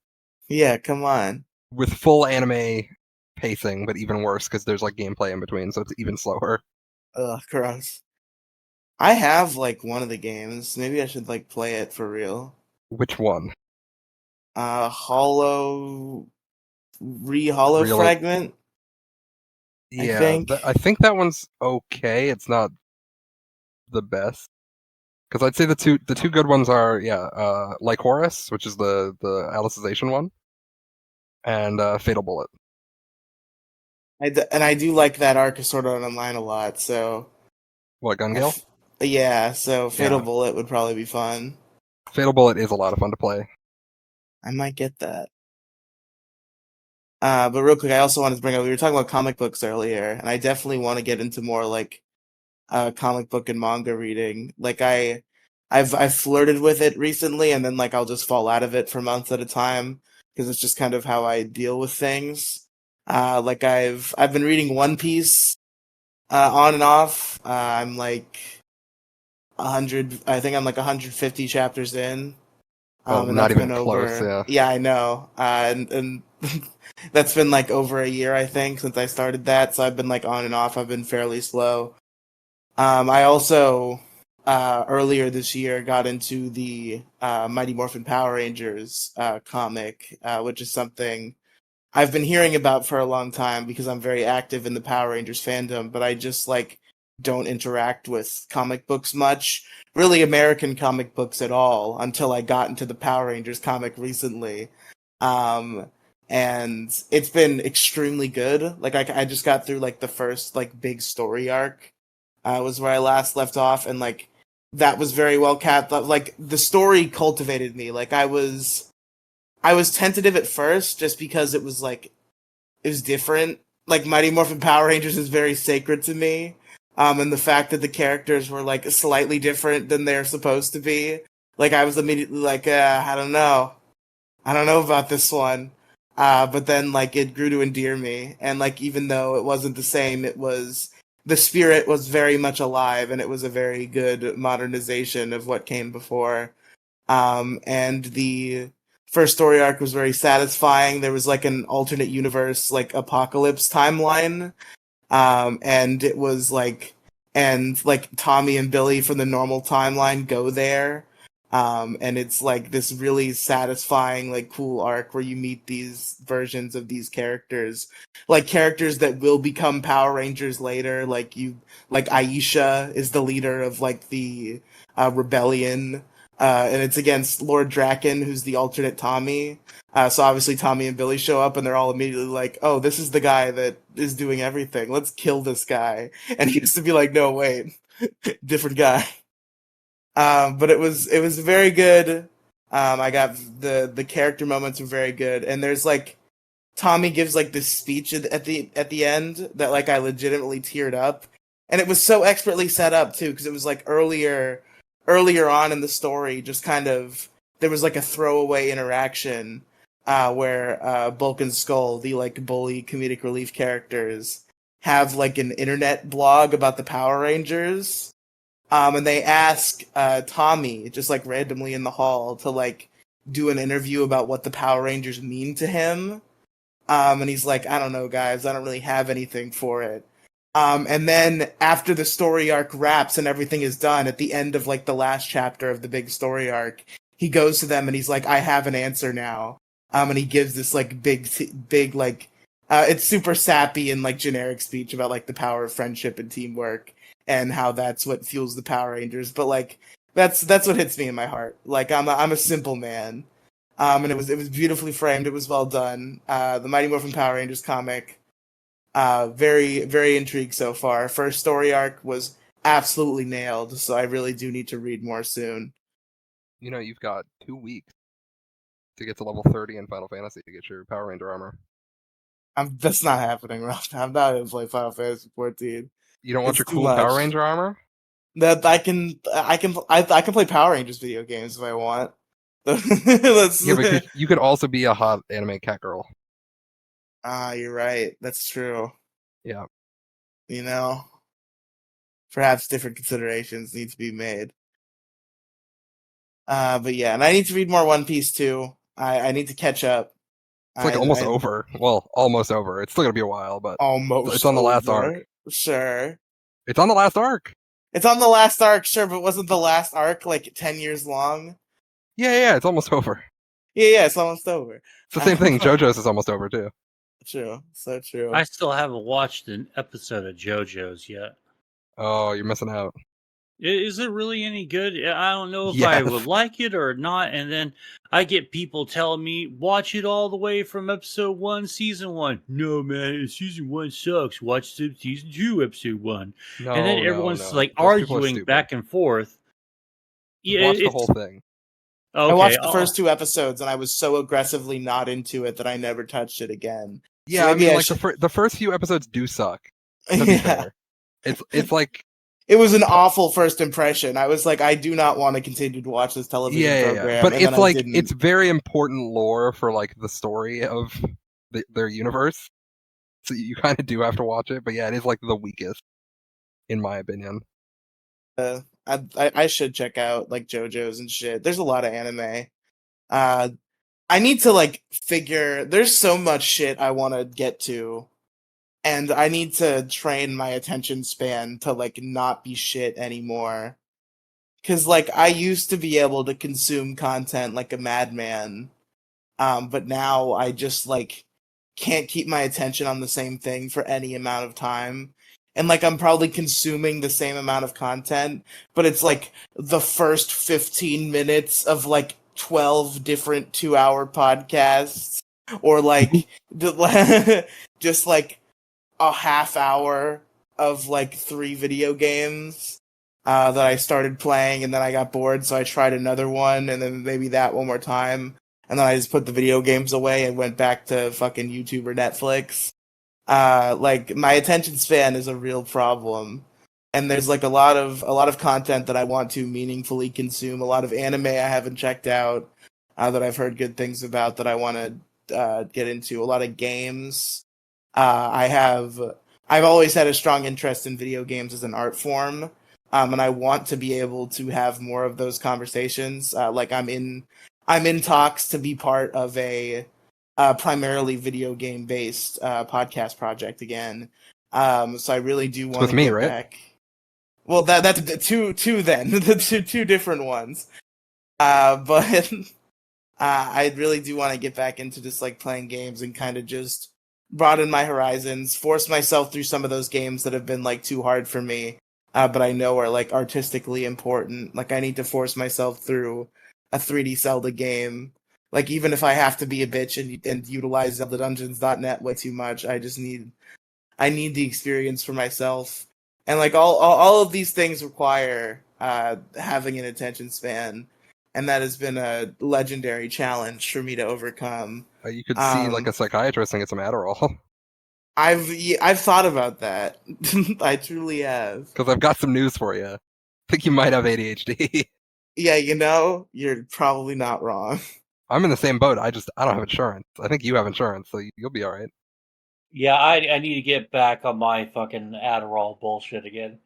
Yeah, come on. with full anime pacing, but even worse because there's like gameplay in between, so it's even slower. Ugh, gross. I have like one of the games. Maybe I should like play it for real. Which one? Hollow Hollow Real? Fragment, I Yeah, think. I think that one's okay. It's not the best. Because I'd say the two good ones are like Horus, which is the Alicization one, and Fatal Bullet. And I do like that arc of Sword Art Online a lot. So What Gun I Gale? yeah, so Fatal Yeah, Bullet would probably be fun. Fatal Bullet is a lot of fun to play. I might get that. But real quick, I also wanted to bring up we were talking about comic books earlier, and I definitely want to get into more like comic book and manga reading. Like I've flirted with it recently, and then like I'll just fall out of it for months at a time because it's just kind of how I deal with things. Like I've been reading One Piece on and off. I'm like 100. I think I'm like 150 chapters in. Oh, And not that's even been close. over. Yeah. Yeah, I know. And that's been like over a year, I think, since I started that. So I've been like on and off. I've been fairly slow. I also earlier this year got into the Mighty Morphin Power Rangers comic, which is something I've been hearing about for a long time because I'm very active in the Power Rangers fandom, but I just like don't interact with comic books much, really American comic books at all, until I got into the Power Rangers comic recently. Um, and it's been extremely good. Like I just got through like the first like big story arc, was where I last left off, and like that was very well capped. Like the story cultivated me. Like I was tentative at first just because it was like it was different. Like Mighty Morphin Power Rangers is very sacred to me. And the fact that the characters were like slightly different than they're supposed to be, like I was immediately like, I don't know about this one. But then like it grew to endear me, and like even though it wasn't the same, it was the spirit was very much alive, and it was a very good modernization of what came before. And the first story arc was very satisfying. There was like an alternate universe, like apocalypse timeline, and it was like, and like Tommy and Billy from the normal timeline go there. And it's like this really satisfying, like cool arc where you meet these versions of these characters, like characters that will become Power Rangers later. Like Aisha is the leader of like the rebellion, and it's against Lord Draken, who's the alternate Tommy. So obviously Tommy and Billy show up and they're all immediately like, "Oh, this is the guy that is doing everything. Let's kill this guy." And he used to be like, "No, wait, different guy." But it was very good. I got the character moments were very good, and there's like Tommy gives like this speech at the end that like I legitimately teared up, and it was so expertly set up too because it was like earlier on in the story, just kind of there was like a throwaway interaction where Bulk and Skull, the like bully comedic relief characters, have like an internet blog about the Power Rangers, and they ask Tommy just like randomly in the hall to like do an interview about what the Power Rangers mean to him. And he's like, I don't know, guys, I don't really have anything for it. And then after the story arc wraps and everything is done, at the end of like the last chapter of the big story arc, he goes to them and he's like, I have an answer now. And he gives this like big like, it's super sappy and like generic speech about like the power of friendship and teamwork and how that's what fuels the Power Rangers. But like, that's what hits me in my heart. Like I'm a simple man. And it was beautifully framed. It was well done. The Mighty Morphin Power Rangers comic, very very intrigued so far. First story arc was absolutely nailed, so I really do need to read more soon. You know, you've got 2 weeks to get to level 30 in Final Fantasy to get your Power Ranger armor. That's not happening, Ralph. I'm not gonna play Final Fantasy 14. You don't want It's your too cool Power much. Ranger armor? That I can play Power Rangers video games if I want. Let's, Yeah, because you could also be a hot anime cat girl. you're right. That's true. Yeah. You know, perhaps different considerations need to be made. But yeah, and I need to read more One Piece too. I need to catch up. It's like almost over. Well, almost over. It's still gonna be a while, but Almost it's on the last over. arc. Sure. It's on the last arc. It's on the last arc, sure, but wasn't the last arc like 10 years long? Yeah, it's almost over. Yeah, it's almost over. It's the same thing. JoJo's is almost over too. True, so true. I still haven't watched an episode of JoJo's yet. Oh, you're missing out. Is it really any good? I don't know if Yes. I would like it or not. And then I get people telling me, watch it all the way from episode 1, season 1. No, man, season 1 sucks. Watch season 2, episode 1. No, And then no, everyone's no. like Those people are arguing stupid. back and forth. Yeah, Watch the it's whole thing. okay. I watched the first 2 episodes and I was so aggressively not into it that I never touched it again. Yeah, So I maybe mean, I like should... the first few episodes do suck. To be Yeah. fair, it's like It was an awful first impression. I was like, I do not want to continue to watch this television program. But and it's then like I didn't. it's very important lore for like the story of their universe. So you kind of do have to watch it. But yeah, it is like the weakest, in my opinion. I I should check out like JoJo's and shit. There's a lot of anime. Uh, I need to like figure. There's so much shit I want to get to, and I need to train my attention span to like not be shit anymore. Cause like I used to be able to consume content like a madman, but now I just like can't keep my attention on the same thing for any amount of time. And like I'm probably consuming the same amount of content, but it's like the first 15 minutes of like 12 different 2-hour podcasts or like just like a half hour of like 3 video games that I started playing, and then I got bored, so I tried another one, and then maybe that one more time, and then I just put the video games away and went back to fucking YouTube or Netflix. Like my attention span is a real problem, and there's like a lot of content that I want to meaningfully consume. A lot of anime I haven't checked out that I've heard good things about that I want to get into. A lot of games. I've always had a strong interest in video games as an art form, and I want to be able to have more of those conversations. Like I'm in talks to be part of a primarily video game based podcast project again. So I really do It's want with to me, get right? back. Well, that's two then the two different ones. But I really do want to get back into just like playing games and kind of just broaden my horizons, force myself through some of those games that have been like too hard for me, but I know are like artistically important. Like I need to force myself through a 3D Zelda game. Like even if I have to be a bitch and utilize ZeldaDungeons.net way too much, I need the experience for myself. And like all of these things require having an attention span, and that has been a legendary challenge for me to overcome. You could see like a Um, psychiatrist and get some Adderall. I've thought about that. I truly have. Because I've got some news for you. I think you might have ADHD. Yeah, you're probably not wrong. I'm in the same boat. I don't have insurance. I think you have insurance, so you'll be all right. Yeah, I need to get back on my fucking Adderall bullshit again.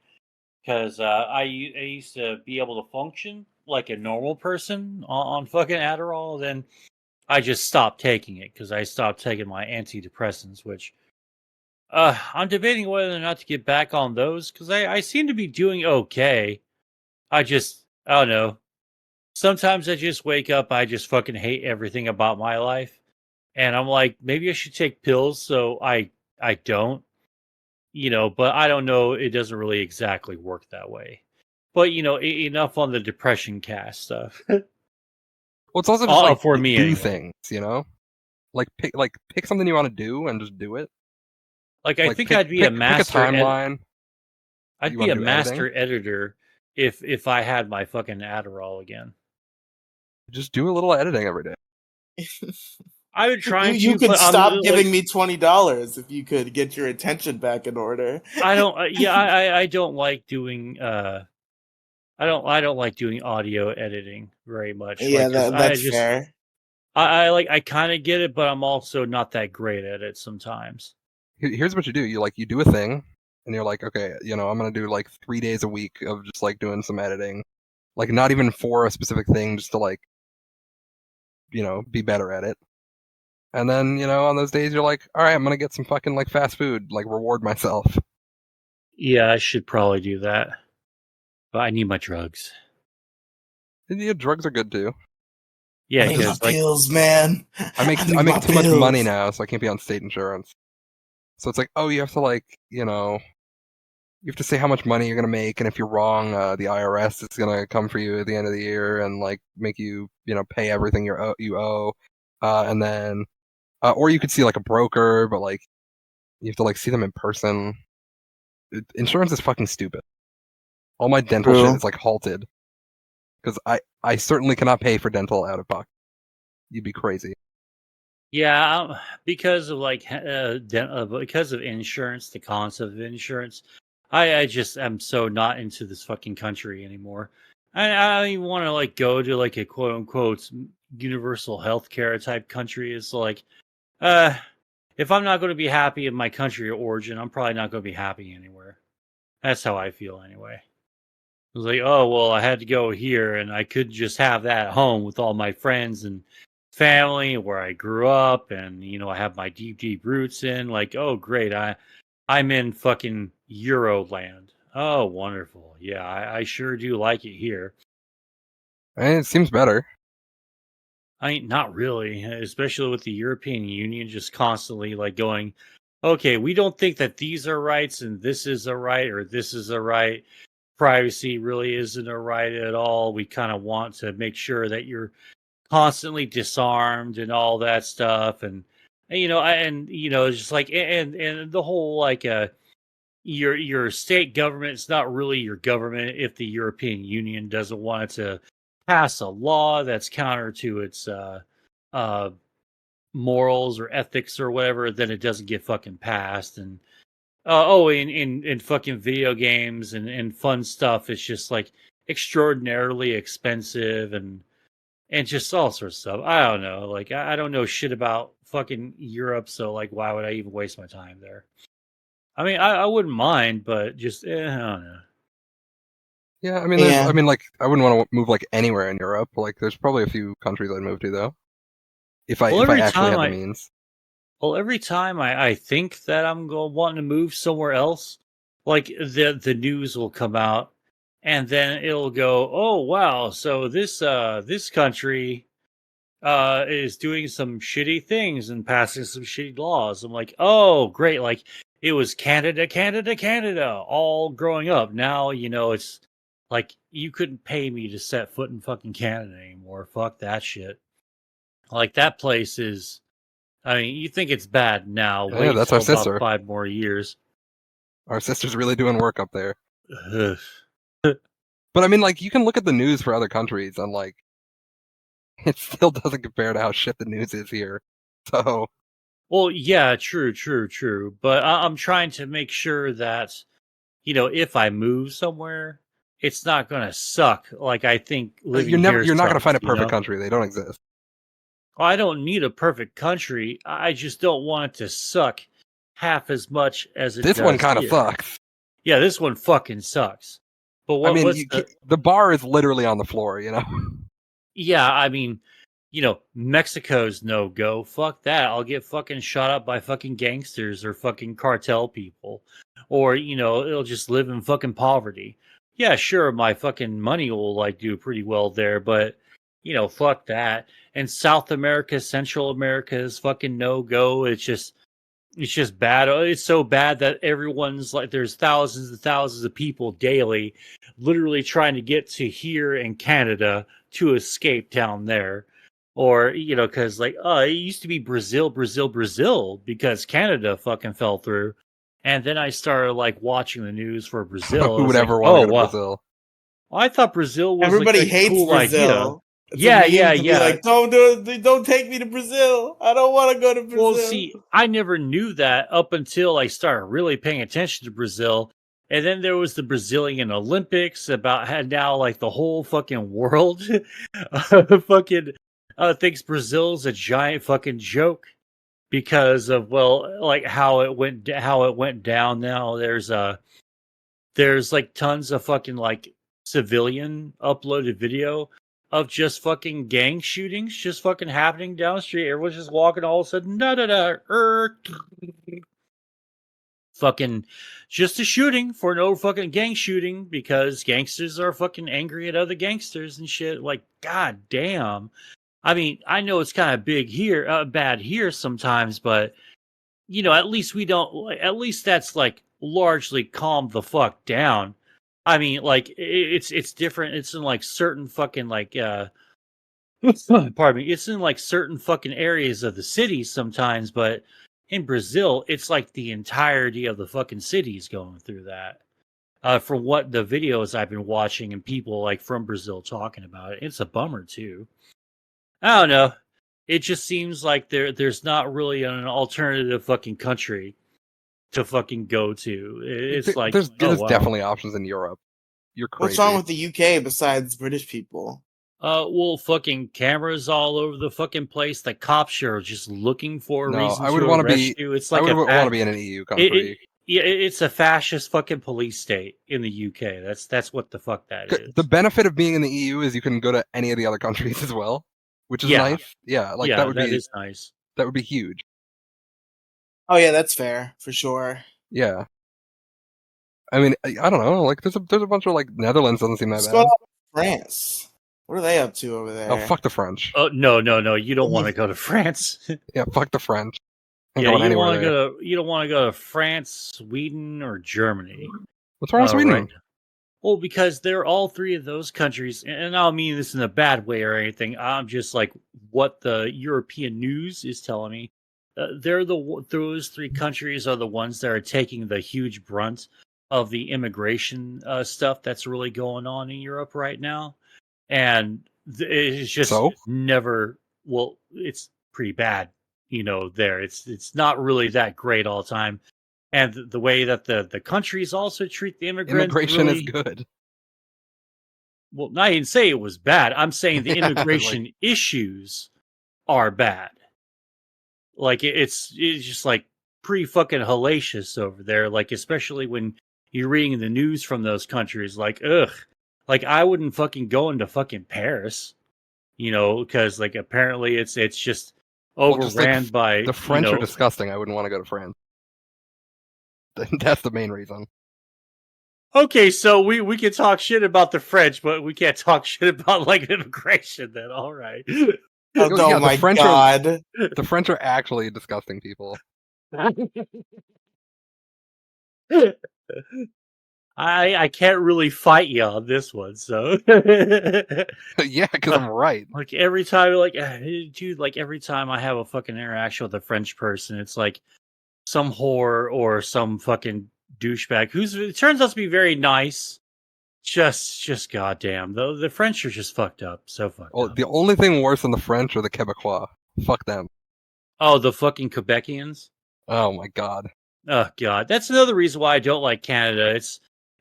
Because I used to be able to function like a normal person on fucking Adderall. Then I just stopped taking it because I stopped taking my antidepressants, which I'm debating whether or not to get back on those because I seem to be doing okay. I don't know. Sometimes I just wake up, I just fucking hate everything about my life. And I'm like, maybe I should take pills so I don't, but I don't know. It doesn't really exactly work that way. But, enough on the depression cast stuff. Well, it's also just like For me do anyway. things, you know? Like pick something you want to do and just do it. Like I Like think pick I'd be a pick pick a master timeline. I'd You be want a to do editing? master editor if I had my fucking Adderall again. Just do a little editing every day. I've been You trying you to, could but I'm stop like giving me $20 if you could get your attention back in order. I don't yeah, I don't like doing I don't like doing audio editing very much. Yeah, Like cuz that's fair. I kind of get it, but I'm also not that great at it sometimes. Here's what you do. You do a thing, and you're like, okay, I'm gonna do like 3 days a week of just like doing some editing, like not even for a specific thing, just to like be better at it. And then on those days you're like, all right, I'm gonna get some fucking like fast food, like reward myself. Yeah, I should probably do that. But I need my drugs. And, yeah, drugs are good too. Yeah, I I need my just cuz like pills, man. I make I I need my make too much money pills. now, so I can't be on state insurance. So it's like, oh, you have to like you have to say how much money you're gonna make, and if you're wrong, the IRS is gonna come for you at the end of the year and like make you pay everything you owe, and then or you could see like a broker, but like you have to like see them in person. Insurance is fucking stupid. All my dental shit True. is like halted because I certainly cannot pay for dental out of pocket. You'd be crazy. yeah, because of like because of insurance, the concept of insurance, I just am so not into this fucking country anymore. I don't even want to like go to like a quote unquote universal healthcare type country. It's like, uh, if I'm not going to be happy in my country of origin, I'm probably not going to be happy anywhere. That's how I feel anyway. It was like, oh well, I had to go here, and I could just have that at home with all my friends and family where I grew up, and I have my deep roots in. Like, oh great, I'm in fucking Euroland. Oh wonderful, yeah, I sure do like it here. It seems better. I mean, not really, especially with the European Union just constantly like going, okay, we don't think that these are rights and this is a right or this is a right. Privacy really isn't a right at all. We kind of want to make sure that you're constantly disarmed and all that stuff. And it's just like, and the whole like, your state government is not really your government if the European Union doesn't want it to pass a law that's counter to its uh, morals or ethics or whatever, then it doesn't get fucking passed. And in fucking video games and fun stuff, it's just like extraordinarily expensive and just all sorts of stuff. I don't know. Like I don't know shit about fucking Europe, so like why would I even waste my time there? I mean, I wouldn't mind, but just I don't know. Yeah, I mean, Yeah. like, I wouldn't want to move like anywhere in Europe. Like, there's probably a few countries I'd move to though, if I actually had the means. Well, every time I think that I'm going wanting to move somewhere else, like the news will come out, and then it'll go, oh wow, so this country is doing some shitty things and passing some shitty laws. I'm like, oh great, like it was Canada, Canada, Canada, all growing up. Now it's like you couldn't pay me to set foot in fucking Canada anymore. Fuck that shit. Like that place is. I mean, you think it's bad now. Yeah, Wait that's our till about sister. 5 more years. Our sister's really doing work up there. Ugh. But I mean, like, you can look at the news for other countries, and like, it still doesn't compare to how shit the news is here. So, Well, yeah, true. But I'm trying to make sure that, if I move somewhere, it's not going to suck. Like I think living here you're not gonna sucks, find a perfect country. They don't exist. I don't need a perfect country. I just don't want it to suck half as much as it This does one kind of here. sucks. Yeah, this one fucking sucks. But I mean, the bar is literally on the floor, you know? Yeah, I mean, Mexico's no go. Fuck that. I'll get fucking shot up by fucking gangsters or fucking cartel people. Or, it'll just live in fucking poverty. Yeah, sure, my fucking money will like do pretty well there, but fuck that. And South America, Central America is fucking no go. It's just bad. It's so bad that everyone's like, there's thousands and thousands of people daily literally trying to get to here in Canada to escape down there. Or, because like, it used to be Brazil, because Canada fucking fell through. And then I started like watching the news for Brazil. Who would like, ever want to go to wow. Brazil? I thought Brazil was Everybody like a hates cool Brazil. idea. It's Yeah. to be like, don't take me to Brazil. I don't want to go to Brazil. Well, see, I never knew that up until I started really paying attention to Brazil. And then there was the Brazilian Olympics about how now like the whole fucking world fucking thinks Brazil's a giant fucking joke because of like how it went down. Now there's like tons of fucking like civilian uploaded video of just fucking gang shootings just fucking happening down the street. Everyone's just walking all of a sudden, fucking just a shooting for no fucking gang shooting because gangsters are fucking angry at other gangsters and shit. Like, god damn. I mean, I know it's kind of bad here sometimes, but at least we don't. At least that's like largely calmed the fuck down. I mean, like it's different. It's in like certain fucking like pardon me. It's in like certain fucking areas of the city sometimes, but in Brazil, it's like the entirety of the fucking city is going through that. From what the videos I've been watching and people like from Brazil talking about it, it's a bummer too. I don't know. It just seems like there's not really an alternative fucking country to fucking go to. It's like there's wow. Definitely options in Europe. You're crazy. What's wrong with the UK besides British people? Well, fucking cameras all over the fucking place. The cops are just looking for a reason I would to want to arrest be. you. It's like I would want to be in an EU country. Yeah, it's a fascist fucking police state in the UK. That's what the fuck that is. The benefit of being in the EU is you can go to any of the other countries as well, which is Yeah, nice. Yeah, like yeah, that is nice. that would be huge. Oh yeah, that's fair for sure. Yeah. I mean, I don't know. Like, there's a bunch of like Netherlands doesn't seem that What's going bad. on with France? What are they up to over Oh, there? fuck the French. Oh no, you don't want to go to France. Yeah, fuck the French. I'm Yeah, going you anywhere want to there. go to you don't want to go to France, Sweden, or Germany. What's wrong with Sweden? Right. Well, because they're all three of those countries, and I don't mean this in a bad way or anything. I'm just like what the European news is telling me. Those three countries are the ones that are taking the huge brunt of the immigration stuff that's really going on in Europe right now, and it's just So? never. Well, it's pretty bad, there it's not really that great all the time, and the way that the countries also treat the immigrants Immigration is really. good. Well, I didn't say it was bad. I'm saying the Yeah, like, immigration issues are bad. Like it's just like pretty fucking hellacious over there. Like especially when you're reading the news from those countries. Like ugh, like I wouldn't fucking go into fucking Paris, because like apparently it's just well, just like overran by the French are disgusting. I wouldn't want to go to France. That's the main reason. Okay, so we can talk shit about the French, but we can't talk shit about like immigration. Then all right. Oh, Yeah, my god! The French are actually disgusting people. I can't really fight you on this one, so Yeah, because I'm right. like every time, like dude, like every time I have a fucking interaction with a French person, it's like some whore or some fucking douchebag who's it turns out to be very nice. Just goddamn, though the French are just fucked up, so fucked Well, up. the only thing worse than the French are the Quebecois. Fuck them. Oh, the fucking Quebecians. Oh my god. Oh god, that's another reason why I don't like Canada.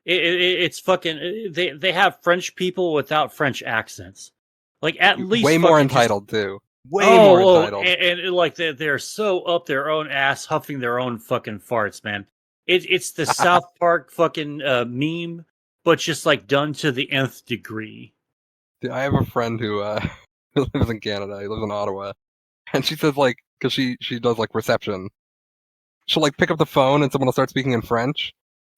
It's fucking they have French people without French accents. Like at Way least more fucking just entitled too. Way more entitled. and like they're so up their own ass, huffing their own fucking farts, man. It's the South Park fucking meme, but just like done to the nth degree. Dude, I have a friend who who lives in Canada. He lives in Ottawa, and she says like, because she does like reception, she'll like pick up the phone and someone will start speaking in French,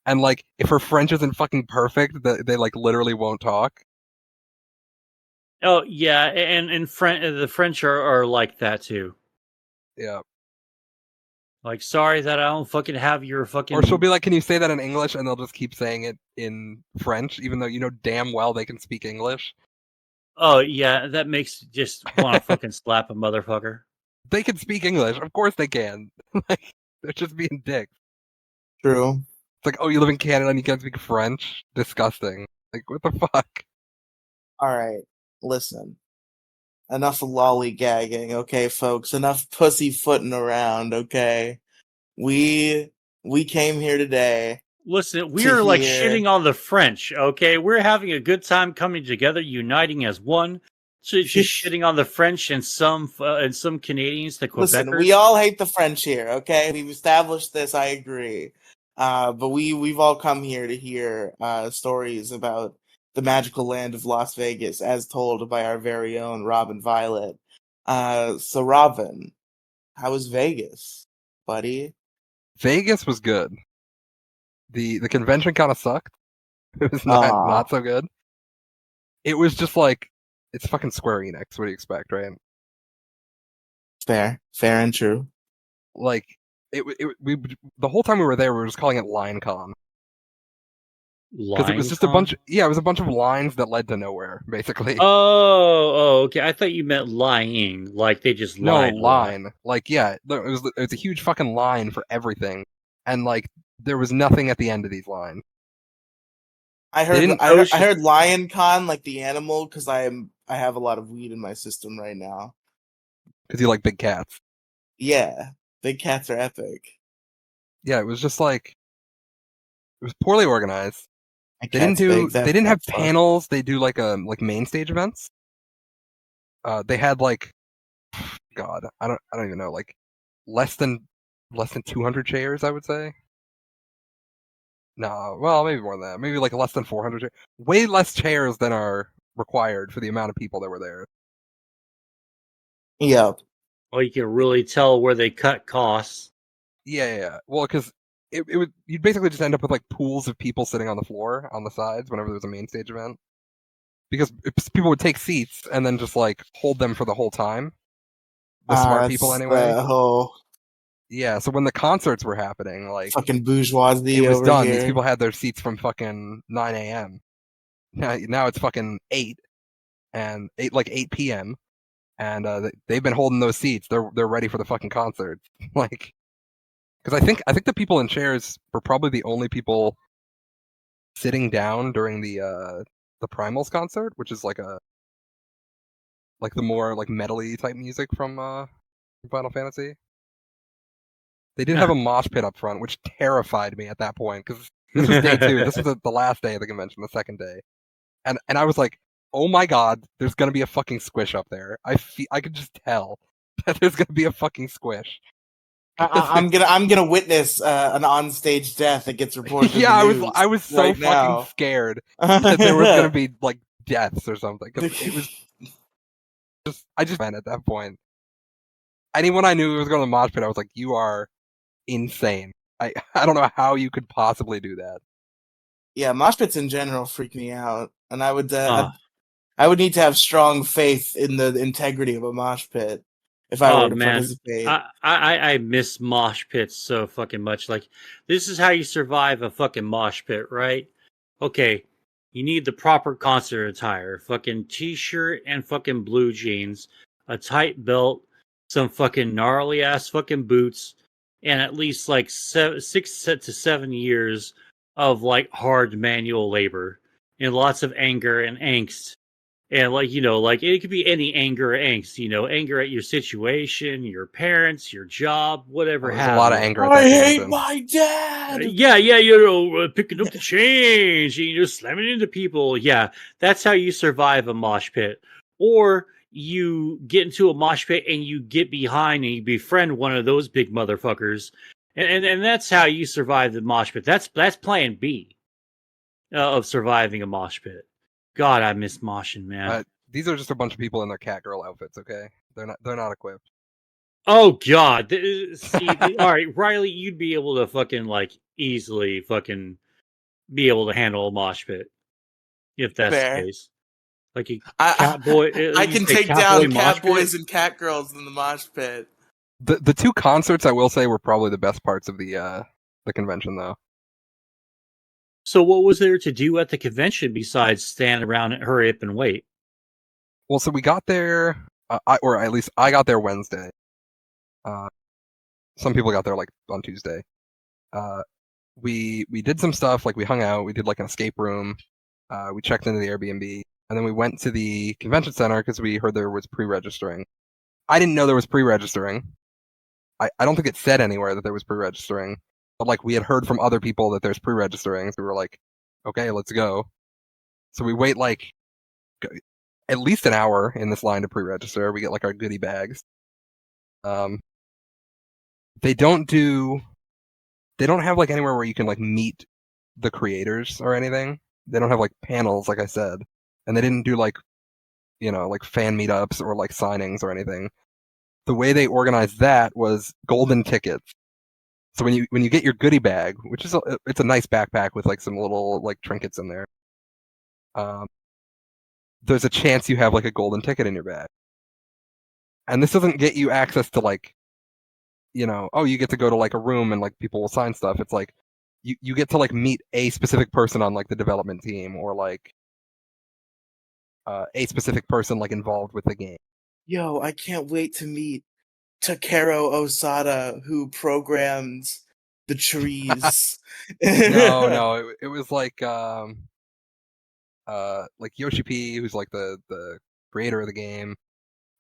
and like if her French isn't fucking perfect, they like literally won't talk. Oh yeah, and the French are like that too. Yeah. Like, sorry that I don't fucking have your Or fucking. she'll be like, "Can you say that in English?" And they'll just keep saying it in French, even though you know damn well they can speak English. Oh yeah, that makes just want to fucking slap a motherfucker. They can speak English, of course they can. Like they're just being dicks. True. It's like, oh, you live in Canada and you can't speak French? Disgusting. Like, what the fuck? All right, listen. Enough lollygagging, okay, folks. Enough pussyfooting around, okay. We we came here today Listen, to we're like hear. shitting on the French, okay? We're having a good time coming together, uniting as one. So just shitting on the French and some Canadians, the Listen, Quebecers. we all hate the French here, okay? We've established this, I agree. But we've all come here to hear stories about the magical land of Las Vegas as told by our very own Robin Violet. So Robin, how was Vegas, buddy? Vegas was good. The convention kind of sucked. It was Ah, not so good. It was just like it's fucking Square Enix. What do you expect, right? fair and true. Like we the whole time we were there, we were just calling it LineCon because it was Line just a bunch. con? Yeah, it was a bunch of lines that led to nowhere, basically. Okay. I thought you meant lying, like they just No lied a lot. line. Like yeah, it was a huge fucking line for everything, and like there was nothing at the end of these lines. I They heard didn't I I heard, was I just heard Lion Con like the animal because I have a lot of weed in my system right now. because you like big cats. Yeah, big cats are epic. Yeah, it was just like it was poorly organized. My cat's big. They That didn't have fuck. panels. They do like main stage events. They had like God, I don't even know, like less than 200 chairs, I would say. No, well, maybe more than that. Maybe like less than 400. Way less chairs than are required for the amount of people that were there. Yeah. Well, you can really tell where they cut costs. Yeah. Well, because it would you'd basically just end up with like pools of people sitting on the floor on the sides whenever there was a main stage event. Because people would take seats and then just like hold them for the whole time. The smart people, That's anyway. the whole Yeah. So when the concerts were happening, like fucking bourgeoisie it was over done. here. These people had their seats from fucking 9 a.m. Now it's fucking 8 and 8 p.m. and they've been holding those seats. They're ready for the fucking concert. Like, because I think the people in chairs were probably the only people sitting down during the Primals concert, which is like the more like metally type music from Final Fantasy. They did have a mosh pit up front, which terrified me at that point because this was day 2. This was the last day of the convention, the second day, and I was like, oh my god, there's gonna be a fucking squish up there. I could just tell that there's gonna be a fucking squish. I'm gonna witness an onstage death that gets reported. Yeah, in the news I was so right fucking now. scared that there was gonna be like deaths or something. 'Cause it was I just went at that point. Anyone I knew was going to the mosh pit, I was like, you are insane. I don't know how you could possibly do that. Yeah, mosh pits in general freak me out, and I would Uh, I would need to have strong faith in the integrity of a mosh pit if I oh were to man, participate. I miss mosh pits so fucking much. Like, this is how you survive a fucking mosh pit, right? Okay, you need the proper concert attire, fucking t-shirt and fucking blue jeans, a tight belt, some fucking gnarly ass fucking boots, and at least like 6 to 7 years of like hard manual labor and lots of anger and angst. And like, like it could be any anger or angst, anger at your situation, your parents, your job, whatever There's a have lot of you. anger at I that hate convention. my dad. Yeah, picking up the change, and slamming into people. Yeah, that's how you survive a mosh pit. Or you get into a mosh pit and you get behind and you befriend one of those big motherfuckers, and that's how you survive the mosh pit. That's plan B of surviving a mosh pit. God, I miss moshing, man. These are just a bunch of people in their cat girl outfits. Okay, they're not equipped. Oh God! All right, Riely, you'd be able to fucking like easily fucking be able to handle a mosh pit if that's the Fair. case. Like a I catboy, I you can say take catboy down mosh cat boys pit. and cat girls in the mosh pit. The 2 concerts I will say were probably the best parts of the convention though. So what was there to do at the convention besides stand around and hurry up and wait? Well, so we got there, or at least I got there Wednesday. Some people got there like on Tuesday. We did some stuff, like we hung out, we did like an escape room, we checked into the Airbnb, and then we went to the convention center because we heard there was pre-registering. I didn't know there was pre-registering. I don't think it said anywhere that there was pre-registering, but like we had heard from other people that there's pre-registering, so we were like, okay, let's go. So we wait like at least an hour in this line to pre-register. We get like our goodie bags. They don't have like anywhere where you can like meet the creators or anything. They don't have like panels, like I said, and they didn't do like like fan meetups or like signings or anything. The way they organized that was golden tickets. So when you get your goodie bag, which is it's a nice backpack with like some little like trinkets in there, there's a chance you have like a golden ticket in your bag. And this doesn't get you access to like oh, you get to go to like a room and like people will sign stuff. It's like you get to like meet a specific person on like the development team or like a specific person like involved with the game. Yo, I can't wait to meet Takeru Osada, who programmed the trees. No, it was like Yoshi P, who's like the creator of the game,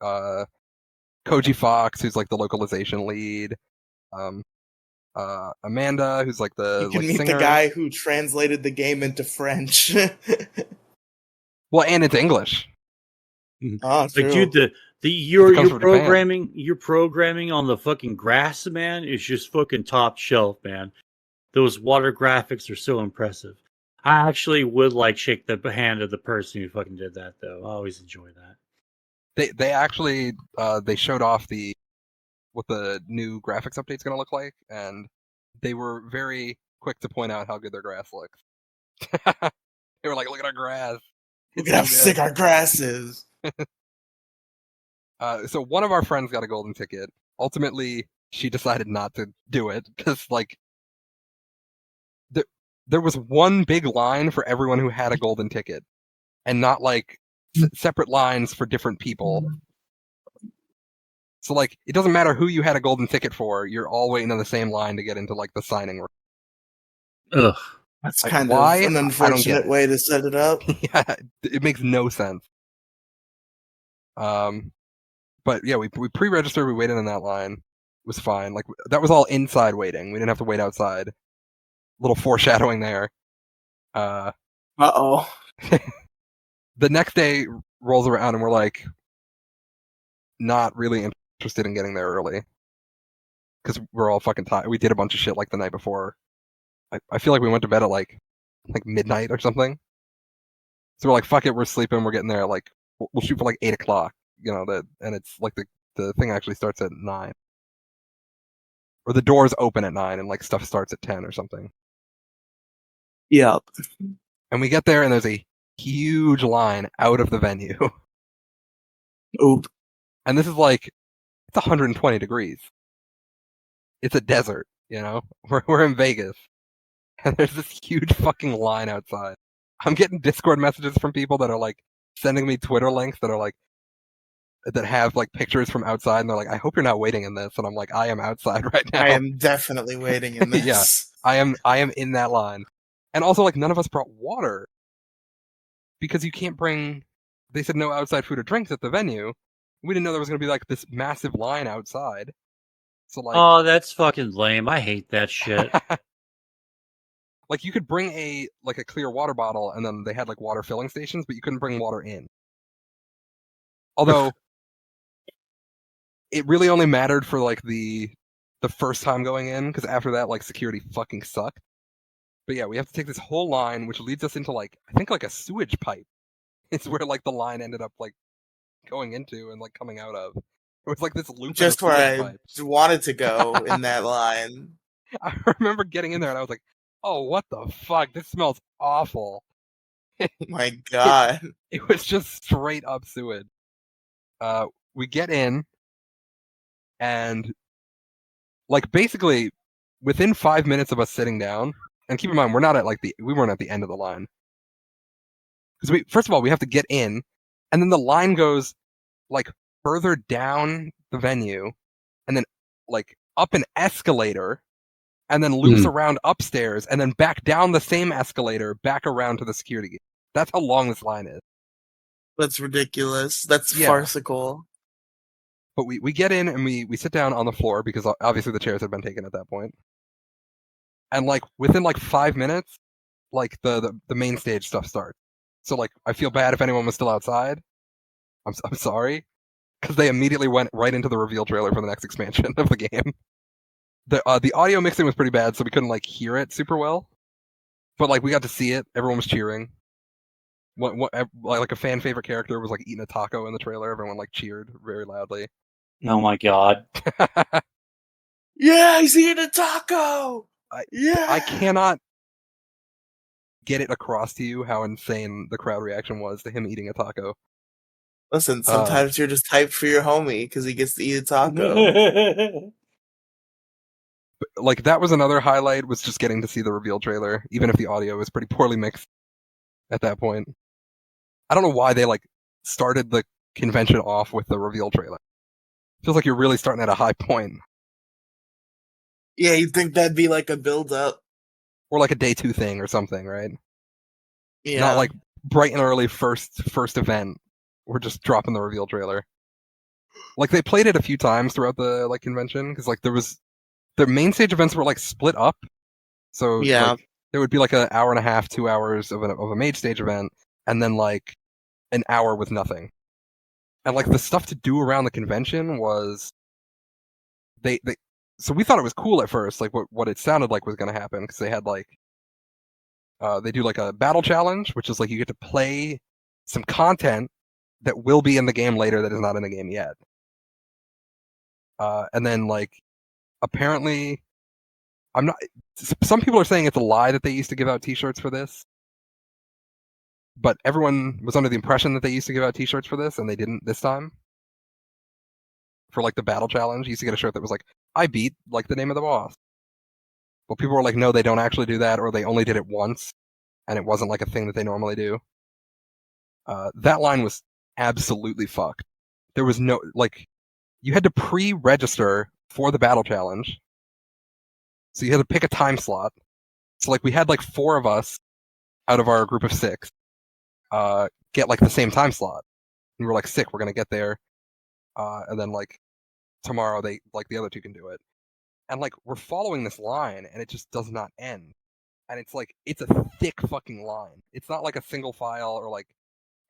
Koji Fox, who's like the localization lead, Amanda, who's like the You can like meet singer. the guy who translated the game into French. Well, and it's English. Oh, true. Like, dude, your programming on the fucking grass, man, is just fucking top shelf, man. those water graphics are so impressive. I actually would like shake the hand of the person who fucking did that, though. I always enjoy that. They actually they showed off what the new graphics update's gonna look like, and they were very quick to point out how good their grass looks. They were like, "Look at our grass! Look at how sick our grass is." So one of our friends got a golden ticket. Ultimately, she decided not to do it because, like, there was one big line for everyone who had a golden ticket, and not like separate lines for different people. So, like, it doesn't matter who you had a golden ticket for; you're all waiting on the same line to get into like the signing room. Ugh. That's Like, kind why? of an I don't get unfortunate it. way to set it up. Yeah, it makes no sense. But yeah, we pre-registered. We waited in that line. It was fine. Like, that was all inside waiting. We didn't have to wait outside. Little foreshadowing there. Uh-oh. The next day rolls around and we're like not really interested in getting there early because we're all fucking tired. We did a bunch of shit like the night before. I feel like we went to bed at like midnight or something. So we're like, fuck it, we're sleeping. We're getting there at like we'll shoot for like 8 o'clock. You know and it's like the thing actually starts at 9, or the doors open at 9 and like stuff starts at 10 or something. Yep. And we get there and there's a huge line out of the venue. Oop. And this is like, it's 120 degrees. It's a desert, you know? We're in Vegas. And there's this huge fucking line outside. I'm getting Discord messages from people that are like sending me Twitter links that are like, that have like pictures from outside, and they're like, I hope you're not waiting in this. And I'm like, I am outside right now. I am definitely waiting in this. Yeah, I am in that line. And also, like, none of us brought water because you can't bring. They said no outside food or drinks at the venue. We didn't know there was going to be like this massive line outside. So like, oh, that's fucking lame. I hate that shit. like, you could bring a clear water bottle, and then they had like water filling stations, but you couldn't bring water in. Although it really only mattered for like the first time going in, because after that, like, security fucking sucked. But yeah, we have to take this whole line, which leads us into like, I think like a sewage pipe. It's where like the line ended up like going into and like coming out of. It was like this loop. Just in a where sewage I pipe. wanted to go in that line. I remember getting in there and I was like, "Oh, what the fuck? This smells awful." My God. It was just straight up sewage. We get in, and like basically within 5 minutes of us sitting down, and keep in mind we weren't at the end of the line, because first of all we have to get in, and then the line goes like further down the venue, and then like up an escalator, and then loops around upstairs, and then back down the same escalator, back around to the security gate. That's how long this line is. That's ridiculous. That's Yeah. farcical. But we get in and we sit down on the floor because obviously the chairs had been taken at that point. And like within like 5 minutes, like the main stage stuff starts. So like I feel bad if anyone was still outside. I'm sorry, because they immediately went right into the reveal trailer for the next expansion of the game. The audio mixing was pretty bad, so we couldn't like hear it super well. But like we got to see it. Everyone was cheering. Like a fan favorite character was like eating a taco in the trailer. Everyone like cheered very loudly. Oh my god. Yeah, he's eating a taco. Yeah. I cannot get it across to you how insane the crowd reaction was to him eating a taco. Listen, sometimes you're just hyped for your homie because he gets to eat a taco. Like, that was another highlight, was just getting to see the reveal trailer, even if the audio was pretty poorly mixed at that point. I don't know why they like started the convention off with the reveal trailer. Feels like you're really starting at a high point. Yeah, you'd think that'd be like a build up. Or like a day 2 thing or something, right? Yeah. Not like bright and early first event. We're just dropping the reveal trailer. Like, they played it a few times throughout the like convention, because like the main stage events were like split up. So yeah, like, there would be like an hour and a half, 2 hours of a main stage event, and then like an hour with nothing. And like the stuff to do around the convention was they So we thought it was cool at first, like what it sounded like was going to happen, because they had like they do like a battle challenge, which is like you get to play some content that will be in the game later that is not in the game yet. And then like apparently I'm not. Some people are saying it's a lie that they used to give out T-shirts for this, but everyone was under the impression that they used to give out T-shirts for this, and they didn't this time. For like the battle challenge, you used to get a shirt that was like, "I beat like the name of the boss." Well, people were like, "No, they don't actually do that, or they only did it once, and it wasn't like a thing that they normally do." That line was absolutely fucked. There was no like, you had to pre-register for the battle challenge, so you had to pick a time slot. So like, we had like 4 of us out of our group of 6 get like the same time slot. And we were like, sick, we're gonna get there, and then like tomorrow they like the other 2 can do it. And like we're following this line, and it just does not end. And it's like it's a thick fucking line. It's not like a single file or like